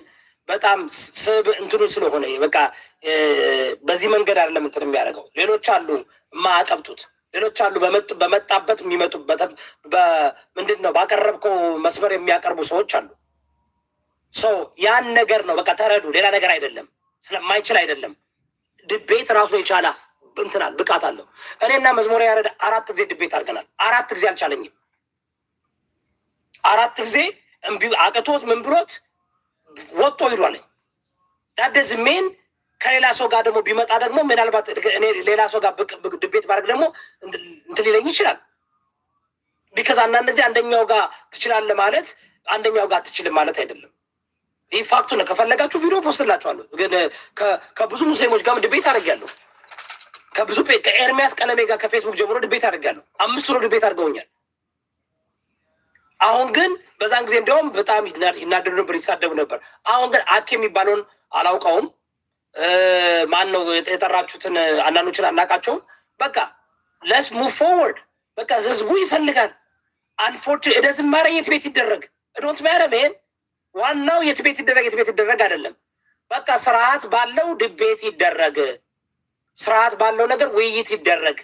በጣም ስብ እንትኑ ስለሆነ በቃ በዚህ መንገድ አይደለም እንትን የሚያደርገው። ሌሎች አሉ ማቀብጡት፣ ሌሎች አሉ በመጣበት የሚመጡበት ምንድን ነው ባቀረብከው መስመር የሚያቀርቡ ሰዎች አሉ። ያን ነገር ነው በቃ ተረዱ። ሌላ ነገር አይደለም፣ ስለማይችል አይደለም። ድቤት ራሱ የቻለ እንትናል ብቃት አለው። እኔና መዝሙር ያረድ 4 ጊዜ ድቤት አድርገናል። 4 ጊዜ አልቻለኝም። 4 ጊዜ እምቢ አቅቶት ምን ብሎት ወጥቶ ሂዷለኝ። ዳደዝ ሜን ከሌላ ሰው ጋር ደግሞ ቢመጣ ደግሞ ምናልባት እኔ ሌላ ሰው ጋር ድቤት ባደርግ ደግሞ እንትን ሊለኝ ይችላል። ቢከዛ አንዳንድ ጊዜ አንደኛው ጋር ትችላለህ ማለት አንደኛው ጋር አትችልም ማለት አይደለም። ይህ ፋክቱ ነው። ከፈለጋችሁ ቪዲዮ ፖስትላችኋለሁ። ግን ከብዙ ሙስሊሞች ጋር ድቤት አድርጌያለሁ። ከብዙ ከኤርሚያስ ቀለሜ ጋር ከፌስቡክ ጀምሮ ድቤት አድርጌያለሁ። 5 ነው ድቤት አድርገውኛል። አሁን ግን በዛን ጊዜ እንዲያውም በጣም ይናደዱ ነበር፣ ይሳደቡ ነበር። አሁን ግን አኬ የሚባለውን አላውቀውም። ማን ነው የጠራችሁትን? አንዳንዶችን አናውቃቸውም። በቃ ለስ ሙቭ ፎርወርድ። በቃ ህዝቡ ይፈልጋል። አንፎርቹኔት እደዝም ማረ የት ቤት ይደረግ ዶንት ማረ ሜን ዋናው የት ቤት ይደረግ አይደለም። በቃ ስርዓት ባለው ድቤት ይደረግ፣ ስርዓት ባለው ነገር ውይይት ይደረግ።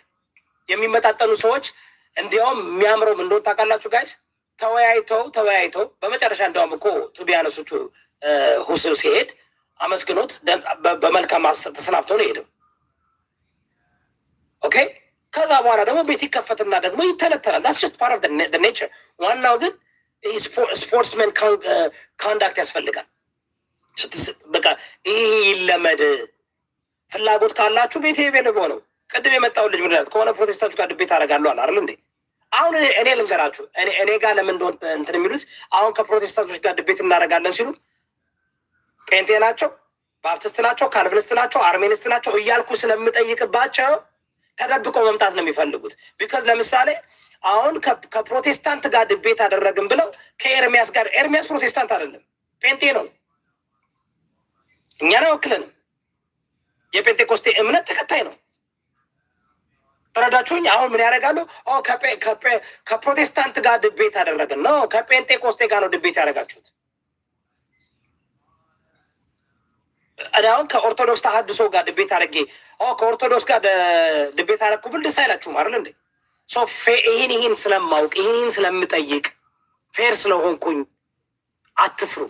የሚመጣጠኑ ሰዎች እንዲያውም የሚያምረው እንደሆነ ታውቃላችሁ ጋይስ፣ ተወያይተው በመጨረሻ እንዲያውም እኮ ቱቢያነሶቹ ሁሴው ሲሄድ አመስግኖት በመልካም ተሰናብተው ነው የሄደው። ኦኬ ከዛ በኋላ ደግሞ ቤት ይከፈትና ደግሞ ይተነተናል። ዳትስ ጀስት ፓርት ኦፍ ዘ ኔቸር። ዋናው ግን ስፖርትስመን ኮንዳክት ያስፈልጋል። በቃ ይሄ ይለመድ። ፍላጎት ካላችሁ ቤት ቤልቦ ነው። ቅድም የመጣውን ልጅ ምንድን ከሆነ ፕሮቴስታንቶች ጋር ድቤት አደርጋለሁ አለ አይደል እንዴ? አሁን እኔ ልንገራችሁ፣ እኔ ጋር ለምን እንደሆነ እንትን የሚሉት አሁን ከፕሮቴስታንቶች ጋር ድቤት እናደርጋለን ሲሉ ጴንጤ ናቸው፣ ባፕቲስት ናቸው፣ ካልቪኒስት ናቸው፣ አርሜኒስት ናቸው እያልኩ ስለምጠይቅባቸው ተደብቆ መምጣት ነው የሚፈልጉት። ቢካዝ ለምሳሌ አሁን ከፕሮቴስታንት ጋር ድቤት አደረግን ብለው ከኤርሚያስ ጋር፣ ኤርሚያስ ፕሮቴስታንት አይደለም ጴንጤ ነው፣ እኛን አይወክለንም። የጴንጤኮስቴ እምነት ተከታይ ነው። ተረዳችሁኝ? አሁን ምን ያደርጋሉ? ከፕሮቴስታንት ጋር ድቤት አደረግን ነው፣ ከጴንጤኮስቴ ጋር ነው ድቤት ያደረጋችሁት። እኔ አሁን ከኦርቶዶክስ ተሐድሶ ጋር ድቤት አድርጌ ከኦርቶዶክስ ጋር ድቤት አደረግኩ ብል ደስ አይላችሁም አይደል እንዴ? ይህን ስለማውቅ ይህን ስለምጠይቅ ፌር ስለሆንኩኝ አትፍሩ።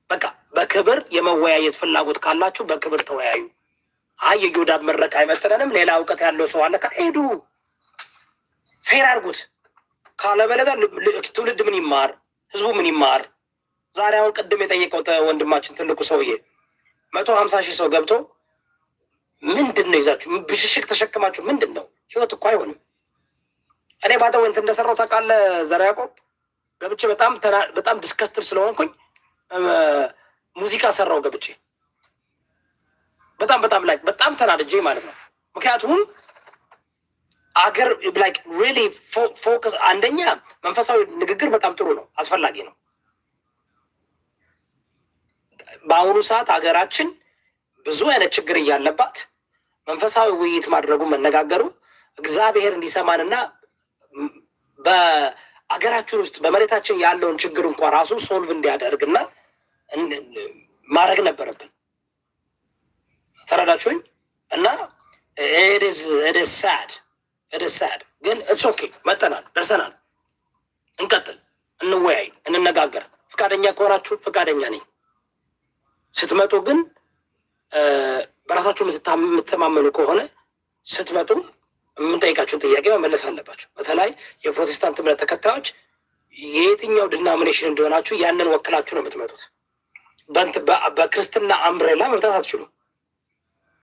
በቃ በክብር የመወያየት ፍላጎት ካላችሁ በክብር ተወያዩ። አይ የዮዳብ መድረክ አይመጥነንም፣ ሌላ እውቀት ያለው ሰው አለ ሄዱ፣ ፌር አድርጉት። ካለበለዚያ ትውልድ ምን ይማር? ህዝቡ ምን ይማር? ዛሬ አሁን ቅድም የጠየቀው ወንድማችን ትልቁ ሰውዬ 150,000 ሰው ገብቶ ምንድን ነው ይዛችሁ ብሽሽቅ ተሸክማችሁ ምንድን ነው? ህይወት እኮ አይሆንም። እኔ ባደ ወንት እንደሰራው ታውቃለህ። ዘራ ያዕቆብ ገብቼ በጣም ዲስከስትር ስለሆንኩኝ ሙዚቃ ሰራው ገብቼ በጣም ተናድጄ ማለት ነው። ምክንያቱም አገር ላይክ ሪሊ ፎከስ፣ አንደኛ መንፈሳዊ ንግግር በጣም ጥሩ ነው፣ አስፈላጊ ነው። በአሁኑ ሰዓት ሀገራችን ብዙ አይነት ችግር እያለባት መንፈሳዊ ውይይት ማድረጉ መነጋገሩ እግዚአብሔር እንዲሰማንና በአገራችን ውስጥ በመሬታችን ያለውን ችግር እንኳን ራሱ ሶልቭ እንዲያደርግና ማድረግ ነበረብን። ተረዳችሁኝ? እና ሳድ ግን ኢትስ ኦኬ፣ መጠናል፣ ደርሰናል። እንቀጥል፣ እንወያይ፣ እንነጋገር። ፈቃደኛ ከሆናችሁ ፈቃደኛ ነኝ። ስትመጡ ግን በራሳችሁ የምትተማመኑ ከሆነ ስትመጡ የምንጠይቃችሁን ጥያቄ መመለስ አለባችሁ። በተለይ የፕሮቴስታንት እምነት ተከታዮች የየትኛው ዲናሚኔሽን እንደሆናችሁ ያንን ወክላችሁ ነው የምትመጡት። በክርስትና አምብሬላ መምጣት አትችሉም።